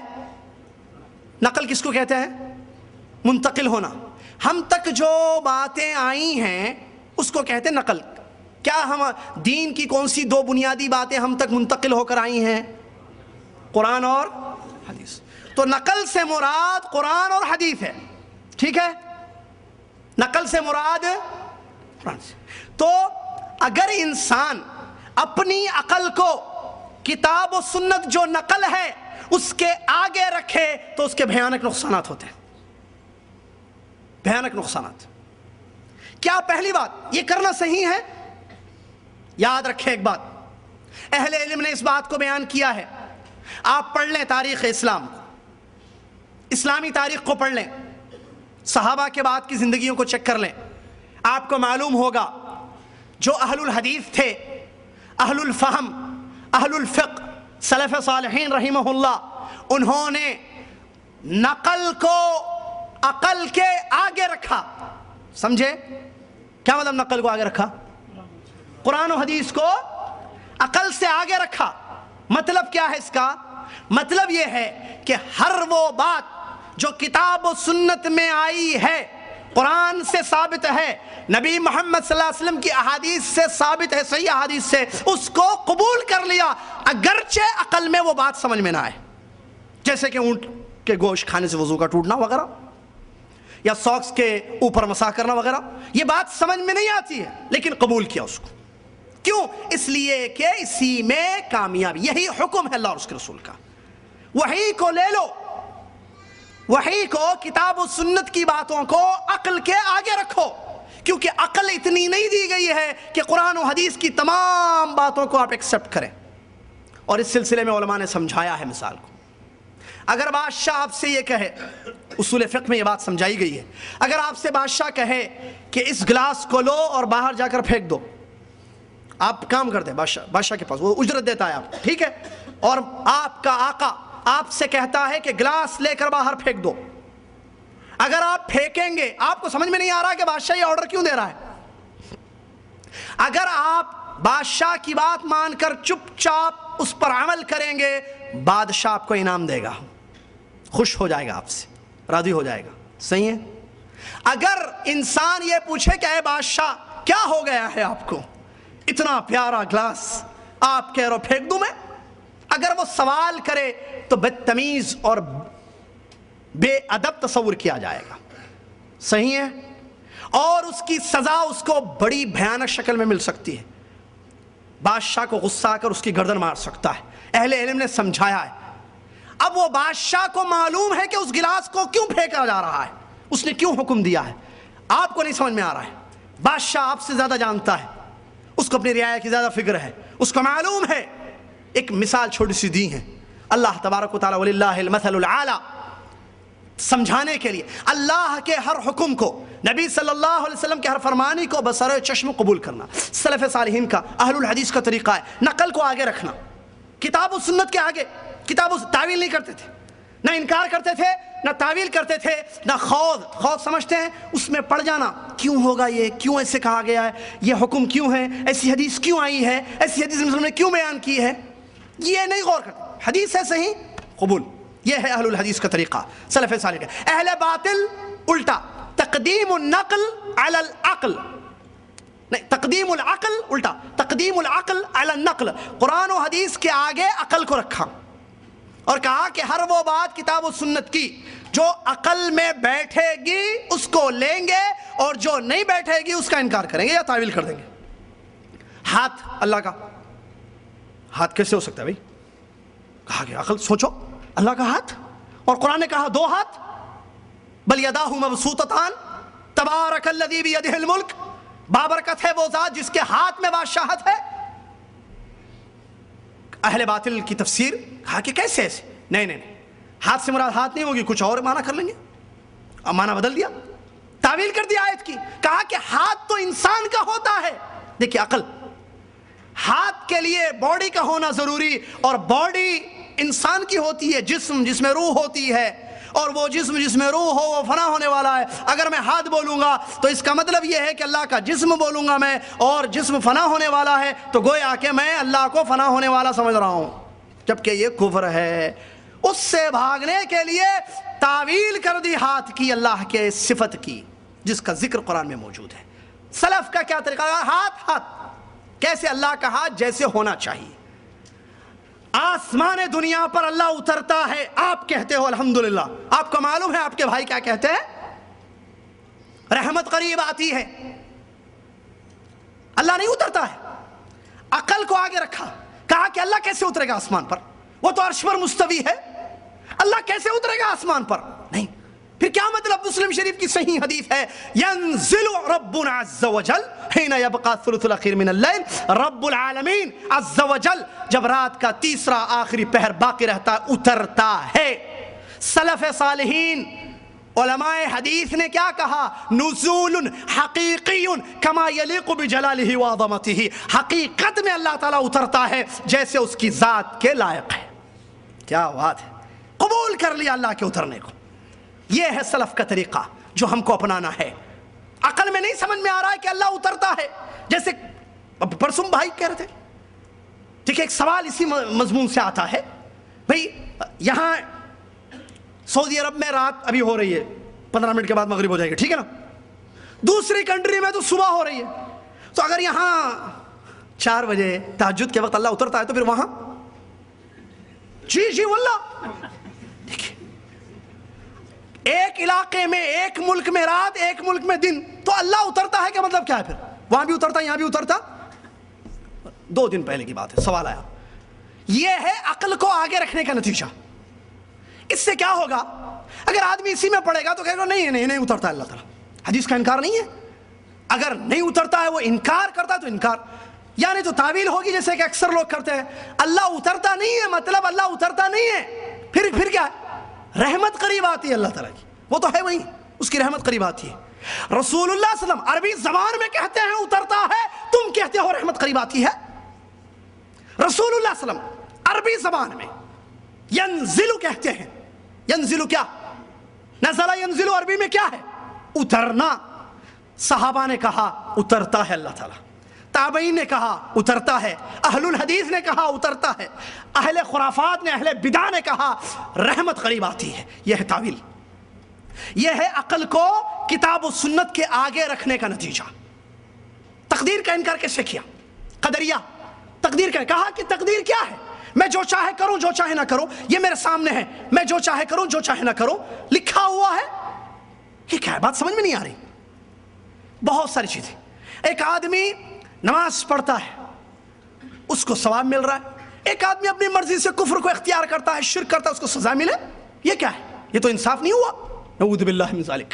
نقل؟ کس کو کہتے ہیں؟ منتقل ہونا. ہم تک جو باتیں آئی ہیں اس کو کہتے ہیں نقل. کیا ہم دین کی کون سی دو بنیادی باتیں ہم تک منتقل ہو کر آئی ہیں؟ قرآن اور حدیث. تو نقل سے مراد قرآن اور حدیث ہے. ٹھیک ہے, نقل سے مراد قرآن سے. تو اگر انسان اپنی عقل کو کتاب و سنت جو نقل ہے اس کے آگے رکھے تو اس کے بھیانک نقصانات ہوتے ہیں, بھیانک نقصانات. کیا پہلی بات یہ کرنا صحیح ہے؟ یاد رکھیں ایک بات, اہل علم نے اس بات کو بیان کیا ہے. آپ پڑھ لیں تاریخ اسلام کو, اسلامی تاریخ کو پڑھ لیں, صحابہ کے بعد کی زندگیوں کو چیک کر لیں, آپ کو معلوم ہوگا جو اہل الحدیث تھے, اہل الفہم, اہل الفقہ, سلف صالحین رحمہ اللہ, انہوں نے نقل کو عقل کے آگے رکھا. سمجھے کیا مطلب نقل کو آگے رکھا؟ قرآن و حدیث کو عقل سے آگے رکھا. مطلب کیا ہے اس کا؟ مطلب یہ ہے کہ ہر وہ بات جو کتاب و سنت میں آئی ہے, قرآن سے ثابت ہے, نبی محمد صلی اللہ علیہ وسلم کی احادیث سے ثابت ہے, صحیح احادیث سے, اس کو قبول کر لیا اگرچہ عقل میں وہ بات سمجھ میں نہ آئے. جیسے کہ اونٹ کے گوشت کھانے سے وضو کا ٹوٹنا وغیرہ, یا ساکس کے اوپر مسح کرنا وغیرہ, یہ بات سمجھ میں نہیں آتی ہے لیکن قبول کیا اس کو. کیوں؟ اس لیے کہ اسی میں کامیابی, یہی حکم ہے اللہ اور اس کے رسول کا. وحی کو لے لو, وحی کو, کتاب و سنت کی باتوں کو عقل کے آگے رکھو, کیونکہ عقل اتنی نہیں دی گئی ہے کہ قرآن و حدیث کی تمام باتوں کو آپ ایکسپٹ کریں. اور اس سلسلے میں علماء نے سمجھایا ہے. مثال کو, اگر بادشاہ آپ سے یہ کہے, اصول فقہ میں یہ بات سمجھائی گئی ہے, اگر آپ سے بادشاہ کہے کہ اس گلاس کو لو اور باہر جا کر پھینک دو, آپ کام کرتے ہیں, بادشاہ کے پاس وہ اجرت دیتا ہے آپ, ٹھیک ہے, اور آپ کا آقا آپ سے کہتا ہے کہ گلاس لے کر باہر پھینک دو. اگر آپ پھینکیں گے, آپ کو سمجھ میں نہیں آ رہا کہ بادشاہ یہ آرڈر کیوں دے رہا ہے. اگر آپ بادشاہ کی بات مان کر چپ چاپ اس پر عمل کریں گے، بادشاہ آپ کو انعام دے گا، خوش ہو جائے گا، آپ سے راضی ہو جائے گا. صحیح ہے؟ اگر انسان یہ پوچھے کہ اے بادشاہ کیا ہو گیا ہے آپ کو، اتنا پیارا گلاس آپ کہہ رہو پھینک دوں میں، اگر وہ سوال کرے تو بدتمیز اور بے ادب تصور کیا جائے گا. صحیح ہے؟ اور اس کی سزا اس کو بڑی بھیانک شکل میں مل سکتی ہے. بادشاہ کو غصہ آ کر اس کی گردن مار سکتا ہے. اہل علم نے سمجھایا ہے. اب وہ بادشاہ کو معلوم ہے کہ اس گلاس کو کیوں پھینکا جا رہا ہے، اس نے کیوں حکم دیا ہے، آپ کو نہیں سمجھ میں آ رہا ہے. بادشاہ آپ سے زیادہ جانتا ہے، اس کو اپنی رعایا کی زیادہ فکر ہے، اس کو معلوم ہے. ایک مثال چھوٹی سی دی ہے اللہ تبارک و تعالی وللہ المثل العالی، سمجھانے کے لیے اللہ کے ہر حکم کو، نبی صلی اللہ علیہ وسلم کے ہر فرمانی کو بسر چشم قبول کرنا. سلف صالحین کا، اہل الحدیث کا طریقہ ہے نقل کو آگے رکھنا، کتاب و سنت کے آگے. کتاب و تعویل نہیں کرتے تھے، نہ انکار کرتے تھے، نہ تعویل کرتے تھے، نہ خوض سمجھتے ہیں اس میں پڑ جانا، کیوں ہوگا یہ، کیوں ایسے کہا گیا ہے، یہ حکم کیوں ہے، ایسی حدیث کیوں آئی ہے، ایسی حدیث مسلم نے کیوں بیان کی ہے، یہ نہیں غور کرتے. حدیث ہے صحیح قبول. یہ ہے اہل الحدیث کا طریقہ، سلف صالح کا. اہل باطل الٹا، تقدیم النقل علی العقل، نہیں تقدیم العقل الٹا، تقدیم العقل علی النقل. قرآن و حدیث کے آگے عقل کو رکھا اور کہا کہ ہر وہ بات کتاب و سنت کی جو عقل میں بیٹھے گی اس کو لیں گے، اور جو نہیں بیٹھے گی اس کا انکار کریں گے یا تعویل کر دیں گے. ہاتھ اللہ کا، ہاتھ کیسے ہو سکتا ہے بھائی؟ کہا کہ عقل سوچو، اللہ کا ہاتھ، اور قرآن نے کہا 2 ہاتھ، بل یداہ مبسوطتان تبارک الذی بیدہ الملک، بابرکت ہے وہ ذات جس کے ہاتھ میں بادشاہت ہے. اہل باطل کی تفسیر کہا کہ کیسے ایسے، نہیں، ہاتھ سے مراد ہاتھ نہیں ہوگی، کچھ اور معنی کر لیں گے. اب معنی بدل دیا، تعویل کر دیا آیت کی. کہا کہ ہاتھ تو انسان کا ہوتا ہے. دیکھیے عقل، ہاتھ کے لیے باڈی کا ہونا ضروری، اور باڈی انسان کی ہوتی ہے، جسم جس میں روح ہوتی ہے، اور وہ جسم جس میں روح ہو وہ فنا ہونے والا ہے. اگر میں ہاتھ بولوں گا تو اس کا مطلب یہ ہے کہ اللہ کا جسم بولوں گا میں، اور جسم فنا ہونے والا ہے، تو گویا کہ میں اللہ کو فنا ہونے والا سمجھ رہا ہوں، جبکہ یہ کفر ہے. اس سے بھاگنے کے لیے تعویل کر دی ہاتھ کی، اللہ کے صفت کی، جس کا ذکر قرآن میں موجود ہے. سلف کا کیا طریقہ ہے؟ ہاتھ کیسے؟ اللہ کا ہاتھ جیسے ہونا چاہیے. آسمان دنیا پر اللہ اترتا ہے، آپ کہتے ہو الحمدللہ. آپ کو معلوم ہے آپ کے بھائی کیا کہتے ہیں؟ رحمت قریب آتی ہے. اللہ نہیں اترتا ہے. عقل کو آگے رکھا، کہا کہ اللہ کیسے اترے گا آسمان پر، وہ تو عرش پر مستوی ہے، اللہ کیسے اترے گا آسمان پر؟ نہیں. پھر کیا مطلب؟ مسلم شریف کی صحیح حدیث ہے، ینزل ربنا عز وجل حین یبقى الثلث الاخیر من اللیل. رب العالمین عز وجل جب رات کا تیسرا آخری پہر باقی رہتا ہے اترتا ہے. سلف صالحین علماء حدیث نے کیا کہا؟ نزول حقیقی کما یلیق بجلالہ وعظمتہ. حقیقت میں اللہ تعالیٰ اترتا ہے جیسے اس کی ذات کے لائق ہے. کیا بات ہے، قبول کر لیا اللہ کے اترنے کو. یہ ہے سلف کا طریقہ جو ہم کو اپنانا ہے. عقل میں نہیں سمجھ میں آ رہا ہے کہ اللہ اترتا ہے. جیسے پرسوں بھائی کہہ رہے تھے، ٹھیک ہے، ایک سوال اسی مضمون سے آتا ہے. بھئی یہاں سعودی عرب میں رات ابھی ہو رہی ہے، 15 منٹ کے بعد مغرب ہو جائے گی، ٹھیک ہے نا. دوسری کنٹری میں تو صبح ہو رہی ہے. تو اگر یہاں 4 بجے تہجد کے وقت اللہ اترتا ہے تو پھر وہاں جی واللہ. دیکھیں، ایک علاقے میں، ایک ملک میں رات، ایک ملک میں دن، تو اللہ اترتا ہے کہ مطلب کیا ہے؟ پھر وہاں بھی اترتا، یہاں بھی اترتا. 2 دن پہلے کی بات ہے، سوال آیا. یہ ہے عقل کو آگے رکھنے کا نتیجہ. اس سے کیا ہوگا؟ اگر آدمی اسی میں پڑے گا تو کہے گا نہیں اترتا اللہ تعالیٰ. حدیث کا انکار نہیں ہے. اگر نہیں اترتا ہے، وہ انکار کرتا ہے تو انکار، یعنی تو تعویل ہوگی جیسے کہ اکثر لوگ کرتے ہیں. اللہ اترتا نہیں ہے مطلب اللہ اترتا نہیں ہے. پھر کیا ہے؟ رحمت قریب آتی ہے اللہ تعالیٰ کی، وہ تو ہے وہی، اس کی رحمت قریب آتی ہے. رسول اللہ صلی اللہ علیہ وسلم عربی زبان میں کہتے ہیں اترتا ہے، تم کہتے ہو رحمت قریب آتی ہے. رسول اللہ صلی اللہ علیہ وسلم عربی زبان میں ینزل کہتے ہیں. ینزل کیا؟ نزل ینزل عربی میں کیا ہے؟ اترنا. صحابہ نے کہا اترتا ہے اللہ تعالیٰ. تابعین نے کہا اترتا ہے، اہل الحدیث نے کہا اترتا ہے، اہل خرافات نے، اہل بدع نے کہا رحمت قریب آتی ہے۔ یہ ہے تعویل، یہ ہے عقل کو کتاب و سنت کے آگے رکھنے کا نتیجہ۔ تقدیر کا انکار کیسے کیا؟ قدریہ تقدیر کا کہا کہ تقدیر کیا ہے؟ میں جو چاہے کروں جو چاہے نہ کروں، یہ میرے سامنے ہے، میں جو چاہے کروں جو چاہے نہ کروں، لکھا ہوا ہے۔ یہ کیا ہے؟ بات سمجھ میں نہیں آ رہی۔ بہت ساری چیزیں، ایک آدمی نماز پڑھتا ہے اس کو ثواب مل رہا ہے، ایک آدمی اپنی مرضی سے کفر کو اختیار کرتا ہے، شرک کرتا ہے، اس کو سزا ملے، یہ کیا ہے؟ یہ تو انصاف نہیں ہوا۔ نعوذ باللہ من ذالک۔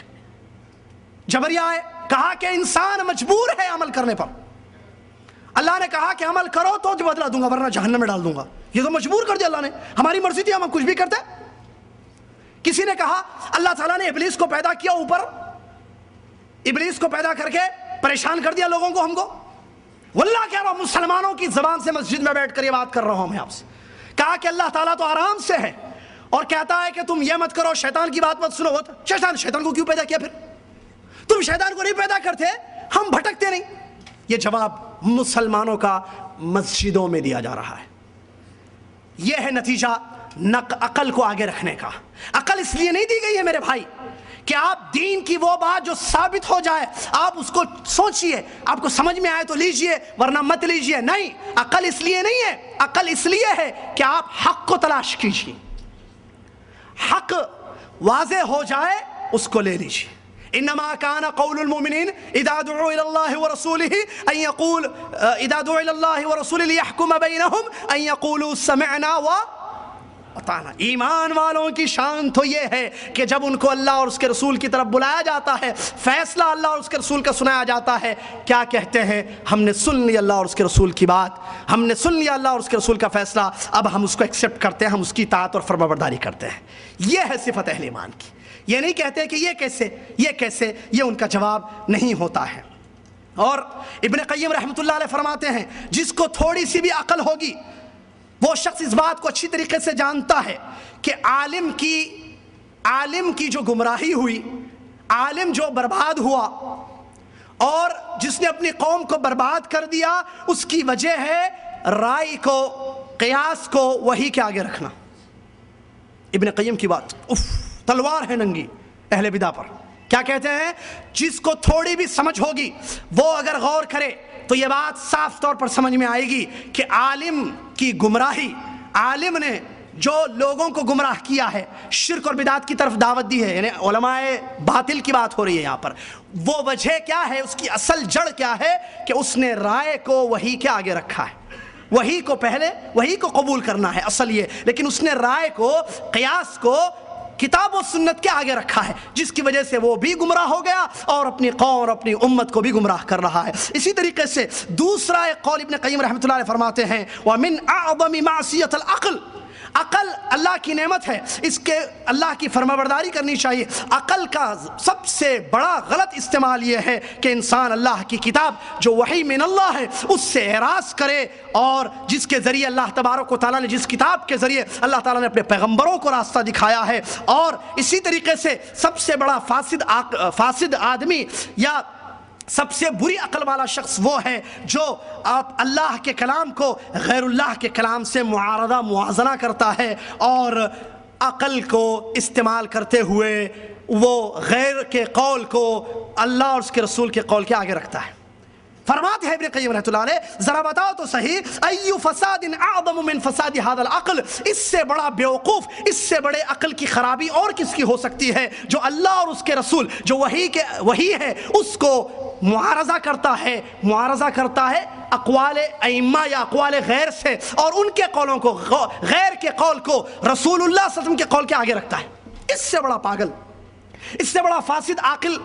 جبریہ آئے، کہا کہ انسان مجبور ہے عمل کرنے پر، اللہ نے کہا کہ عمل کرو تو بدلہ دوں گا ورنہ جہنم میں ڈال دوں گا، یہ تو مجبور کر دیا اللہ نے، ہماری مرضی تھی ہم کچھ بھی کرتے۔ کسی نے کہا اللہ تعالیٰ نے ابلیس کو پیدا کیا اوپر، ابلیس کو پیدا کر کے پریشان کر دیا لوگوں کو، ہم کو۔ واللہ کہہ رہا ہوں، مسلمانوں کی زبان سے مسجد میں بیٹھ کر یہ بات کر رہا ہوں میں آپ سے، کہا کہ اللہ تعالیٰ تو آرام سے ہے اور کہتا ہے کہ تم یہ مت کرو، شیطان کی بات مت سنو۔ شیطان کو کیوں پیدا کیا پھر؟ تم شیطان کو نہیں پیدا کرتے، ہم بھٹکتے نہیں۔ یہ جواب مسلمانوں کا مسجدوں میں دیا جا رہا ہے۔ یہ ہے نتیجہ عقل کو آگے رکھنے کا۔ عقل اس لیے نہیں دی گئی ہے میرے بھائی کہ آپ دین کی وہ بات جو ثابت ہو جائے آپ اس کو سوچئے، آپ کو سمجھ میں آئے تو لیجئے ورنہ مت لیجئے، نہیں۔ عقل اس لیے نہیں ہے، عقل اس لیے ہے کہ آپ حق کو تلاش کیجئے، حق واضح ہو جائے اس کو لے لیجئے۔ انما كان قول المؤمنين اذا دعوا الى الله ورسوله ان يقول اذا دعوا الى الله ورسوله ليحكم بينهم ان يقولوا سمعنا واطعنا۔ ایمان والوں کی شان تو یہ ہے کہ جب ان کو اللہ اور اس کے رسول کی طرف بلایا جاتا ہے، فیصلہ اللہ اور اس کے رسول کا سنایا جاتا ہے، کیا کہتے ہیں؟ ہم نے سن لی اللہ اور اس کے رسول کی بات، ہم نے سن لیا اللہ اور اس کے رسول کا فیصلہ، اب ہم اس کو ایکسیپٹ کرتے ہیں، ہم اس کی اطاعت اور فرمانبرداری کرتے ہیں۔ یہ ہے صفت اہل ایمان کی۔ یہ نہیں کہتے کہ یہ کیسے، یہ کیسے، یہ ان کا جواب نہیں ہوتا ہے۔ اور ابن قیم رحمۃ اللہ علیہ فرماتے ہیں جس کو تھوڑی سی بھی عقل ہوگی وہ شخص اس بات کو اچھی طریقے سے جانتا ہے کہ عالم کی جو گمراہی ہوئی، عالم جو برباد ہوا اور جس نے اپنی قوم کو برباد کر دیا، اس کی وجہ ہے رائے کو، قیاس کو وحی کے آگے رکھنا۔ ابن قیم کی بات تلوار ہے ننگی اہل بدع پر۔ کیا کہتے ہیں؟ جس کو تھوڑی بھی سمجھ ہوگی وہ اگر غور کرے تو یہ بات صاف طور پر سمجھ میں آئے گی کہ عالم کی گمراہی، عالم نے جو لوگوں کو گمراہ کیا ہے، شرک اور بدعت کی طرف دعوت دی ہے، یعنی علماء باطل کی بات ہو رہی ہے یہاں پر، وہ وجہ کیا ہے، اس کی اصل جڑ کیا ہے کہ اس نے رائے کو وحی کے آگے رکھا ہے۔ وحی کو پہلے، وحی کو قبول کرنا ہے اصل یہ، لیکن اس نے رائے کو، قیاس کو کتاب و سنت کے آگے رکھا ہے، جس کی وجہ سے وہ بھی گمراہ ہو گیا اور اپنی قوم اور اپنی امت کو بھی گمراہ کر رہا ہے۔ اسی طریقے سے دوسرا ایک قول ابن قیم رحمۃ اللہ علیہ فرماتے ہیں وَمِنْ أَعْظَمِ مَعْصِيَةِ الْعَقْلِ، عقل اللہ کی نعمت ہے، اس کے اللہ کی فرمانبرداری کرنی چاہیے۔ عقل کا سب سے بڑا غلط استعمال یہ ہے کہ انسان اللہ کی کتاب جو وحی من اللہ ہے اس سے اعراض کرے، اور جس کے ذریعے اللہ تبارک و تعالیٰ نے، جس کتاب کے ذریعے اللہ تعالیٰ نے اپنے پیغمبروں کو راستہ دکھایا ہے۔ اور اسی طریقے سے سب سے بڑا فاسد آدمی یا سب سے بری عقل والا شخص وہ ہے جو آپ اللہ کے کلام کو غیر اللہ کے کلام سے معارضہ، موازنہ کرتا ہے، اور عقل کو استعمال کرتے ہوئے وہ غیر کے قول کو اللہ اور اس کے رسول کے قول کے آگے رکھتا ہے۔ فرماتے ہیں ابن قیم رحمۃ اللہ علیہ، ذرا بتاؤ تو صحیح، ایو فساد اعظم من فساد هذا العقل، اس سے بڑا بیوقوف، اس سے بڑے عقل کی خرابی اور کس کی ہو سکتی ہے جو اللہ اور اس کے رسول جو وحی ہے اس کو معارضہ کرتا ہے اقوال ائمہ یا اقوال غیر سے، اور ان کے قولوں کو، غیر کے قول کو رسول اللہ صلی اللہ علیہ وسلم کے قول کے آگے رکھتا ہے۔ اس سے بڑا پاگل، اس سے بڑا فاسد عاقل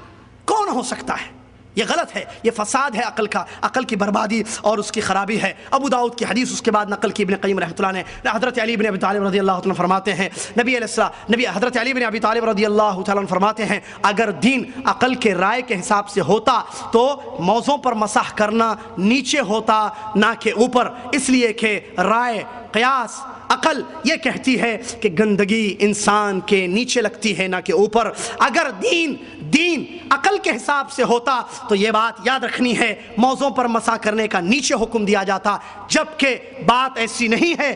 کون ہو سکتا ہے؟ یہ غلط ہے، یہ فساد ہے عقل کا، عقل کی بربادی اور اس کی خرابی ہے۔ ابو داؤد کی حدیث اس کے بعد نقل کی ابن قیم رحمۃ اللہ نے، حضرت علی بن ابی طالب رضی اللہ عنہ فرماتے ہیں، حضرت علی بن ابی طالب رضی اللہ تعالیٰ عنہ فرماتے ہیں اگر دین عقل کے رائے کے حساب سے ہوتا تو موضوع پر مسح کرنا نیچے ہوتا نہ کہ اوپر، اس لیے کہ رائے، قیاس عقل یہ کہتی ہے کہ گندگی انسان کے نیچے لگتی ہے نہ کہ اوپر. اگر دین عقل کے حساب سے ہوتا تو یہ بات یاد رکھنی ہے، موضوع پر مسا کرنے کا نیچے حکم دیا جاتا، جبکہ بات ایسی نہیں ہے.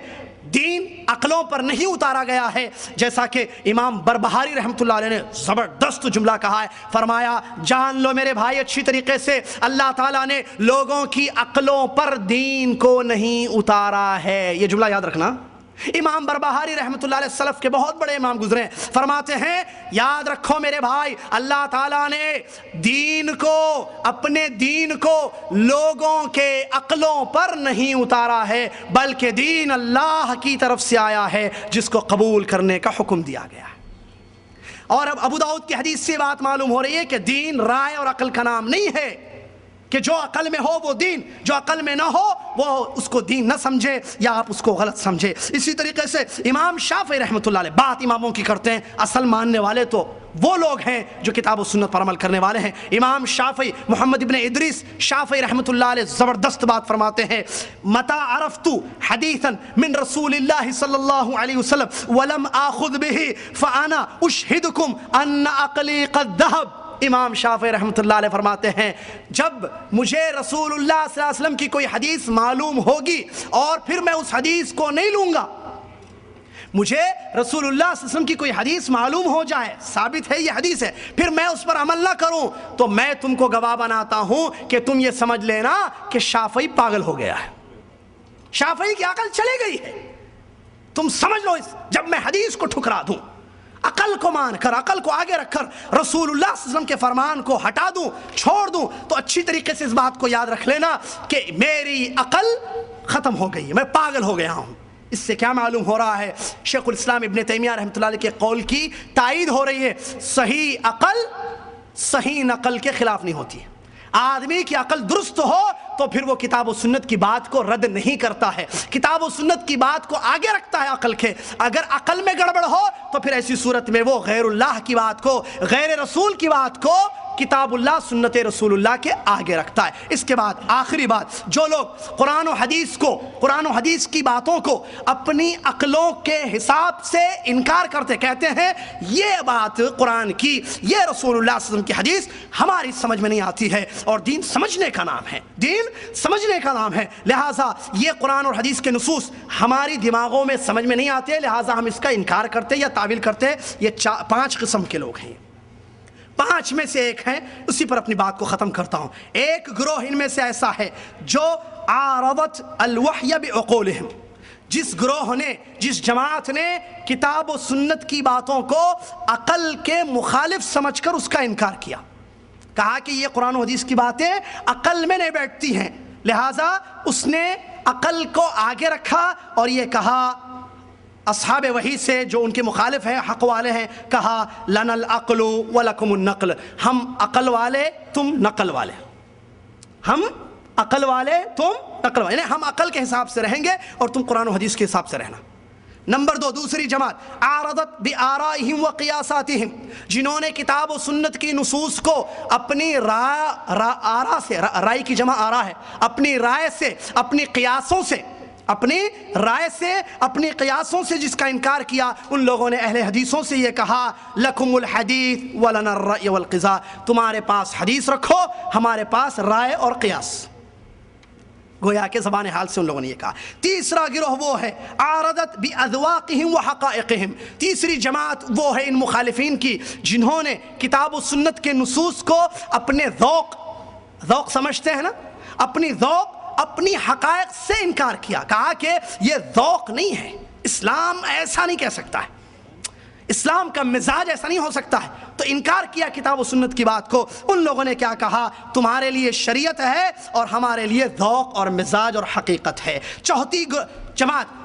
دین عقلوں پر نہیں اتارا گیا ہے، جیسا کہ امام بربہاری رحمۃ اللہ علیہ نے زبردست جملہ کہا ہے. فرمایا جان لو میرے بھائی اچھی طریقے سے، اللہ تعالیٰ نے لوگوں کی عقلوں پر دین کو نہیں اتارا ہے. یہ جملہ یاد رکھنا. امام بربہاری رحمۃ اللہ علیہ سلف کے بہت بڑے امام گزرے، فرماتے ہیں یاد رکھو میرے بھائی، اللہ تعالیٰ نے اپنے دین کو لوگوں کے عقلوں پر نہیں اتارا ہے، بلکہ دین اللہ کی طرف سے آیا ہے جس کو قبول کرنے کا حکم دیا گیا ہے. اور اب ابو داؤد کی حدیث سے بات معلوم ہو رہی ہے کہ دین رائے اور عقل کا نام نہیں ہے کہ جو عقل میں ہو وہ دین، جو عقل میں نہ ہو وہ اس کو دین نہ سمجھے یا آپ اس کو غلط سمجھے. اسی طریقے سے امام شافعی رحمۃ اللہ علیہ بات اماموں کی کرتے ہیں، اصل ماننے والے تو وہ لوگ ہیں جو کتاب و سنت پر عمل کرنے والے ہیں. امام شافعی محمد ابن ادریس شافعی رحمۃ اللہ علیہ زبردست بات فرماتے ہیں، متى عرفت حدیثا من رسول اللہ صلی اللہ علیہ وسلم ولم آخذ به فانا اشہدکم ان عقلی قد ذہب. امام شافعی رحمۃ اللہ علیہ فرماتے ہیں جب مجھے رسول اللہ صلی اللہ علیہ وسلم کی کوئی حدیث معلوم ہوگی اور پھر میں اس حدیث کو نہیں لوں گا، مجھے رسول اللہ صلی اللہ علیہ وسلم کی کوئی حدیث معلوم ہو جائے، ثابت ہے یہ حدیث ہے، پھر میں اس پر عمل نہ کروں تو میں تم کو گواہ بناتا ہوں کہ تم یہ سمجھ لینا کہ شافعی پاگل ہو گیا ہے، شافعی کی عقل چلے گئی ہے. تم سمجھ لو جب میں حدیث کو ٹھکرا دوں، عقل کو مان کر، عقل کو آگے رکھ کر رسول اللہ صلی اللہ علیہ وسلم کے فرمان کو ہٹا دوں، چھوڑ دوں، تو اچھی طریقے سے اس بات کو یاد رکھ لینا کہ میری عقل ختم ہو گئی ہے، میں پاگل ہو گیا ہوں. اس سے کیا معلوم ہو رہا ہے؟ شیخ الاسلام ابن تیمیہ رحمۃ اللہ علیہ کے قول کی تائید ہو رہی ہے، صحیح عقل صحیح نقل کے خلاف نہیں ہوتی ہے. آدمی کی عقل درست ہو تو پھر وہ کتاب و سنت کی بات کو رد نہیں کرتا ہے، کتاب و سنت کی بات کو آگے رکھتا ہے عقل کے. اگر عقل میں گڑبڑ ہو تو پھر ایسی صورت میں وہ غیر اللہ کی بات کو، غیر رسول کی بات کو کتاب اللہ سنت رسول اللہ کے آگے رکھتا ہے. اس کے بعد آخری بات، جو لوگ قرآن و حدیث کی باتوں کو اپنی عقلوں کے حساب سے انکار کرتے، کہتے ہیں یہ بات قرآن کی، یہ رسول اللہ صلی اللہ علیہ وسلم کی حدیث ہماری سمجھ میں نہیں آتی ہے، اور دین سمجھنے کا نام ہے، دین سمجھنے کا نام ہے، لہٰذا یہ قرآن اور حدیث کے نصوص ہماری دماغوں میں سمجھ میں نہیں آتے، لہٰذا ہم اس کا انکار کرتے یا تعویل کرتے. یہ 5 قسم کے لوگ ہیں، 5 میں سے ایک ہیں. اسی پر اپنی بات کو ختم کرتا ہوں. ایک گروہ ان میں سے ایسا ہے جو عارضت الوحی بعقولہم، جس گروہ نے، جس جماعت نے کتاب و سنت کی باتوں کو عقل کے مخالف سمجھ کر اس کا انکار کیا، کہا کہ یہ قرآن و حدیث کی باتیں عقل میں نہیں بیٹھتی ہیں، لہٰذا اس نے عقل کو آگے رکھا اور یہ کہا اصحاب وحی سے جو ان کے مخالف ہیں، حق والے ہیں، کہا لنا العقل ولکم النقل، ہم عقل والے تم نقل والے، ہم عقل والے تم نقل والے، یعنی ہم عقل کے حساب سے رہیں گے اور تم قرآن و حدیث کے حساب سے رہنا. نمبر 2، دوسری جماعت عارضت بآرائہم وقیاساتہم، جنہوں نے کتاب و سنت کی نصوص کو اپنی آرا سے، رائے کی جمع آرا ہے، اپنی رائے سے، اپنی قیاسوں سے، اپنی رائے سے، اپنی قیاسوں سے جس کا انکار کیا. ان لوگوں نے اہل حدیثوں سے یہ کہا لکم الحدیث ولنا الرأی والقضاء، تمہارے پاس حدیث رکھو، ہمارے پاس رائے اور قیاس. گویا کہ زبان حال سے ان لوگوں نے یہ کہا. تیسرا گروہ وہ ہے عارضت باذواقہم وحقائقہم، تیسری جماعت وہ ہے ان مخالفین کی جنہوں نے کتاب و سنت کے نصوص کو اپنے ذوق سمجھتے ہیں نا، اپنی ذوق، اپنی حقائق سے انکار کیا، کہا کہ یہ ذوق نہیں ہے، اسلام ایسا نہیں کہہ سکتا ہے، اسلام کا مزاج ایسا نہیں ہو سکتا ہے، تو انکار کیا کتاب و سنت کی بات کو. ان لوگوں نے کیا کہا؟ تمہارے لیے شریعت ہے اور ہمارے لیے ذوق اور مزاج اور حقیقت ہے.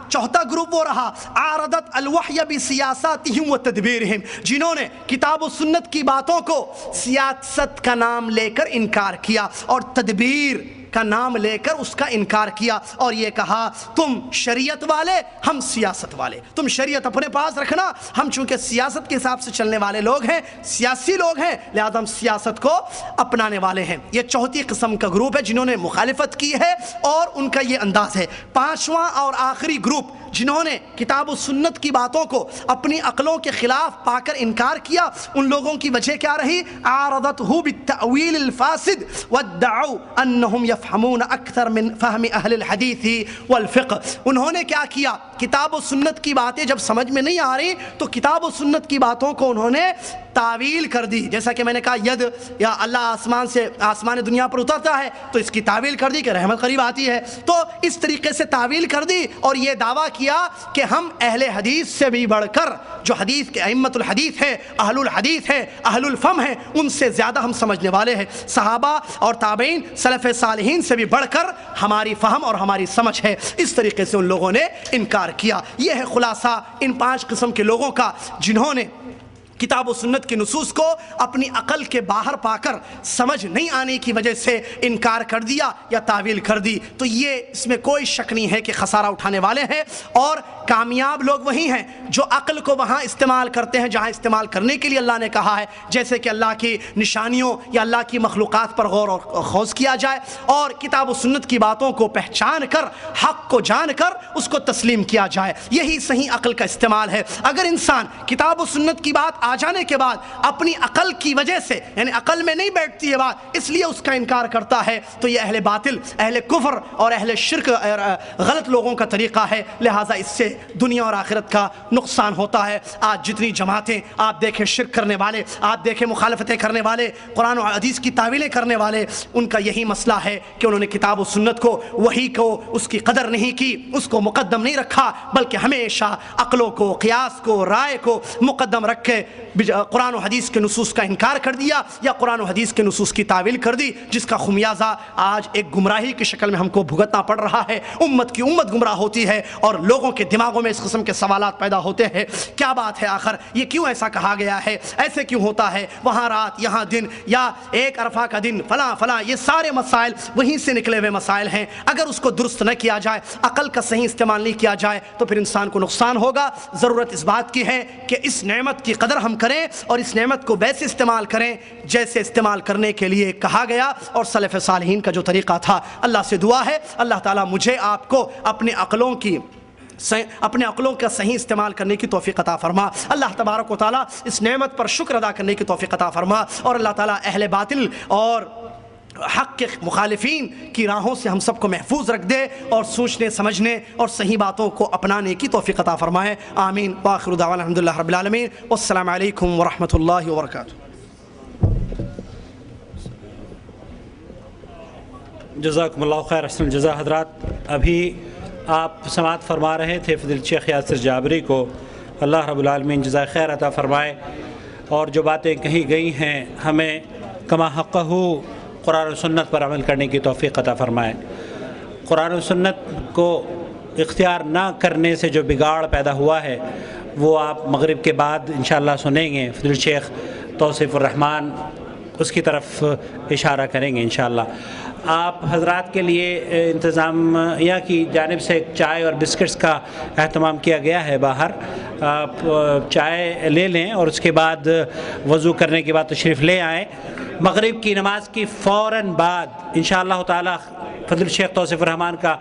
چوتھا گروپ وہ رہا عارضت الوحی بسیاساتہم و تدبیرہم، جنہوں نے کتاب و سنت کی باتوں کو سیاست کا نام لے کر انکار کیا اور تدبیر کا نام لے کر اس کا انکار کیا، اور یہ کہا تم شریعت والے، ہم سیاست والے، تم شریعت اپنے پاس رکھنا، ہم چونکہ سیاست کے حساب سے چلنے والے لوگ ہیں، سیاسی لوگ ہیں، لہذا ہم سیاست کو اپنانے والے ہیں. یہ چوتھی قسم کا گروپ ہے جنہوں نے مخالفت کی ہے اور ان کا یہ انداز ہے. 5واں اور آخری گروپ گروپ جنہوں نے کتاب و سنت کی باتوں کو اپنی عقلوں کے خلاف پا کر انکار کیا، ان لوگوں کی وجہ کیا رہی؟ عارضتہ بالتأویل الفاسد وادعوا انہم یفہمون اکثر من فہم اہل الحدیث والفقہ۔ انہوں نے کیا کیا؟ کتاب و سنت کی باتیں جب سمجھ میں نہیں آ رہی تو کتاب و سنت کی باتوں کو انہوں نے تعویل کر دی۔ جیسا کہ میں نے کہا ید یا اللہ آسمان دنیا پر اترتا ہے تو اس کی تعویل کر دی کہ رحمت قریب آتی ہے، تو اس طریقے سے تعویل کر دی اور یہ دعویٰ کیا کہ ہم اہل حدیث سے بھی بڑھ کر، جو حدیث کے ائمۃ الحدیث ہے، اہل الحدیث ہے، اہل الفہم ہے، ان سے زیادہ ہم سمجھنے والے ہیں۔ صحابہ اور تابعین سلف صالحین سے بھی بڑھ کر ہماری فہم اور ہماری سمجھ ہے۔ اس طریقے سے ان لوگوں نے انکار کیا۔ یہ ہے خلاصہ ان 5 قسم کے لوگوں کا جنہوں نے کتاب و سنت کی نصوص کو اپنی عقل کے باہر پا کر سمجھ نہیں آنے کی وجہ سے انکار کر دیا یا تعویل کر دی۔ تو یہ اس میں کوئی شک نہیں ہے کہ خسارہ اٹھانے والے ہیں، اور کامیاب لوگ وہی ہیں جو عقل کو وہاں استعمال کرتے ہیں جہاں استعمال کرنے کے لیے اللہ نے کہا ہے، جیسے کہ اللہ کی نشانیوں یا اللہ کی مخلوقات پر غور و خوض کیا جائے، اور کتاب و سنت کی باتوں کو پہچان کر، حق کو جان کر اس کو تسلیم کیا جائے۔ یہی صحیح عقل کا استعمال ہے۔ اگر انسان کتاب و سنت کی بات آ جانے کے بعد اپنی عقل کی وجہ سے، یعنی عقل میں نہیں بیٹھتی ہے بات، اس لیے اس کا انکار کرتا ہے، تو یہ اہل باطل، اہل کفر اور اہل شرک غلط لوگوں کا طریقہ ہے۔ لہٰذا اس سے دنیا اور آخرت کا نقصان ہوتا ہے۔ آج جتنی جماعتیں آپ دیکھیں شرک کرنے والے، آپ دیکھیں مخالفتیں کرنے والے، قرآن و حدیث کی تعویلیں کرنے والے، ان کا یہی مسئلہ ہے کہ انہوں نے کتاب و سنت کو، وحی کو، اس کی قدر نہیں کی، اس کو مقدم نہیں رکھا، بلکہ ہمیشہ عقلوں کو، قیاس کو، رائے کو مقدم رکھ کے قرآن و حدیث کے نصوص کا انکار کر دیا یا قرآن و حدیث کے نصوص کی تعویل کر دی، جس کا خمیازہ آج ایک گمراہی کی شکل میں ہم کو بھگتنا پڑ رہا ہے۔ امت کی امت گمراہ ہوتی ہے اور لوگوں کے دماغوں میں اس قسم کے سوالات پیدا ہوتے ہیں، کیا بات ہے آخر، یہ کیوں ایسا کہا گیا ہے، ایسے کیوں ہوتا ہے، وہاں رات یہاں دن، یا ایک عرفہ کا دن فلاں فلاں، یہ سارے مسائل وہیں سے نکلے ہوئے مسائل ہیں۔ اگر اس کو درست نہ کیا جائے، عقل کا صحیح استعمال نہیں کیا جائے تو پھر انسان کو نقصان ہوگا۔ ضرورت اس بات کی ہے کہ اس نعمت کی قدر ہم کریں اور اس نعمت کو ویسے استعمال کریں جیسے استعمال کرنے کے لیے کہا گیا اور سلف صالحین کا جو طریقہ تھا۔ اللہ سے دعا ہے اللہ تعالیٰ مجھے آپ کو اپنے عقلوں کا صحیح استعمال کرنے کی توفیق عطا فرما۔ اللہ تبارک و تعالیٰ اس نعمت پر شکر ادا کرنے کی توفیق عطا فرما، اور اللہ تعالیٰ اہل باطل اور حق کے مخالفین کی راہوں سے ہم سب کو محفوظ رکھ دے اور سوچنے سمجھنے اور صحیح باتوں کو اپنانے کی توفیق عطا فرمائے۔ آمین۔ وآخر دعوانا الحمدللہ رب العالمین، والسلام علیکم ورحمۃ اللہ وبرکاتہ۔ جزاکم اللہ خیر، احسن الجزا۔ حضرات، ابھی آپ سماعت فرما رہے تھے فضیلت شیخ یاسر جابری کو، اللہ رب العالمین جزائے خیر عطا فرمائے، اور جو باتیں کہی گئی ہیں ہمیں کما حقہ قرآن و سنت پر عمل کرنے کی توفیق عطا فرمائے۔ قرآن و سنت کو اختیار نہ کرنے سے جو بگاڑ پیدا ہوا ہے وہ آپ مغرب کے بعد انشاءاللہ سنیں گے۔ فضیلت شیخ توصیف الرحمان اس کی طرف اشارہ کریں گے انشاءاللہ۔ آپ حضرات کے لیے انتظامیہ کی جانب سے چائے اور بسکٹس کا اہتمام کیا گیا ہے باہر، آپ چائے لے لیں اور اس کے بعد وضو کرنے کے بعد تشریف لے آئیں۔ مغرب کی نماز کی فوراً بعد انشاءاللہ تعالی فضل شیخ توصیف الرحمان کا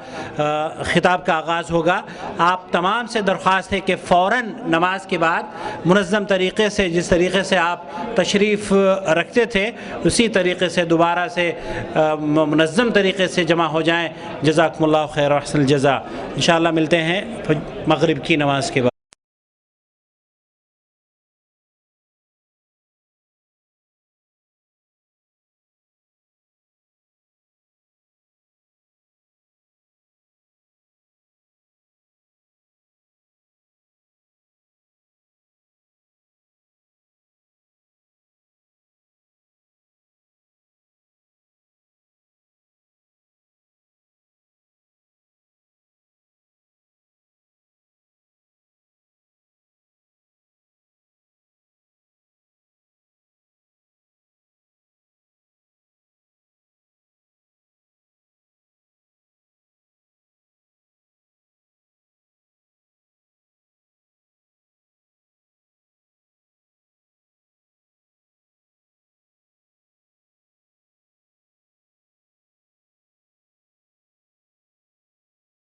خطاب کا آغاز ہوگا۔ آپ تمام سے درخواست ہے کہ فوراً نماز کے بعد منظم طریقے سے، جس طریقے سے آپ تشریف رکھتے تھے اسی طریقے سے دوبارہ سے منظم طریقے سے جمع ہو جائیں۔ جزاکم اللہ خیر و احسن الجزا۔ انشاءاللہ ملتے ہیں مغرب کی نماز کے بعد۔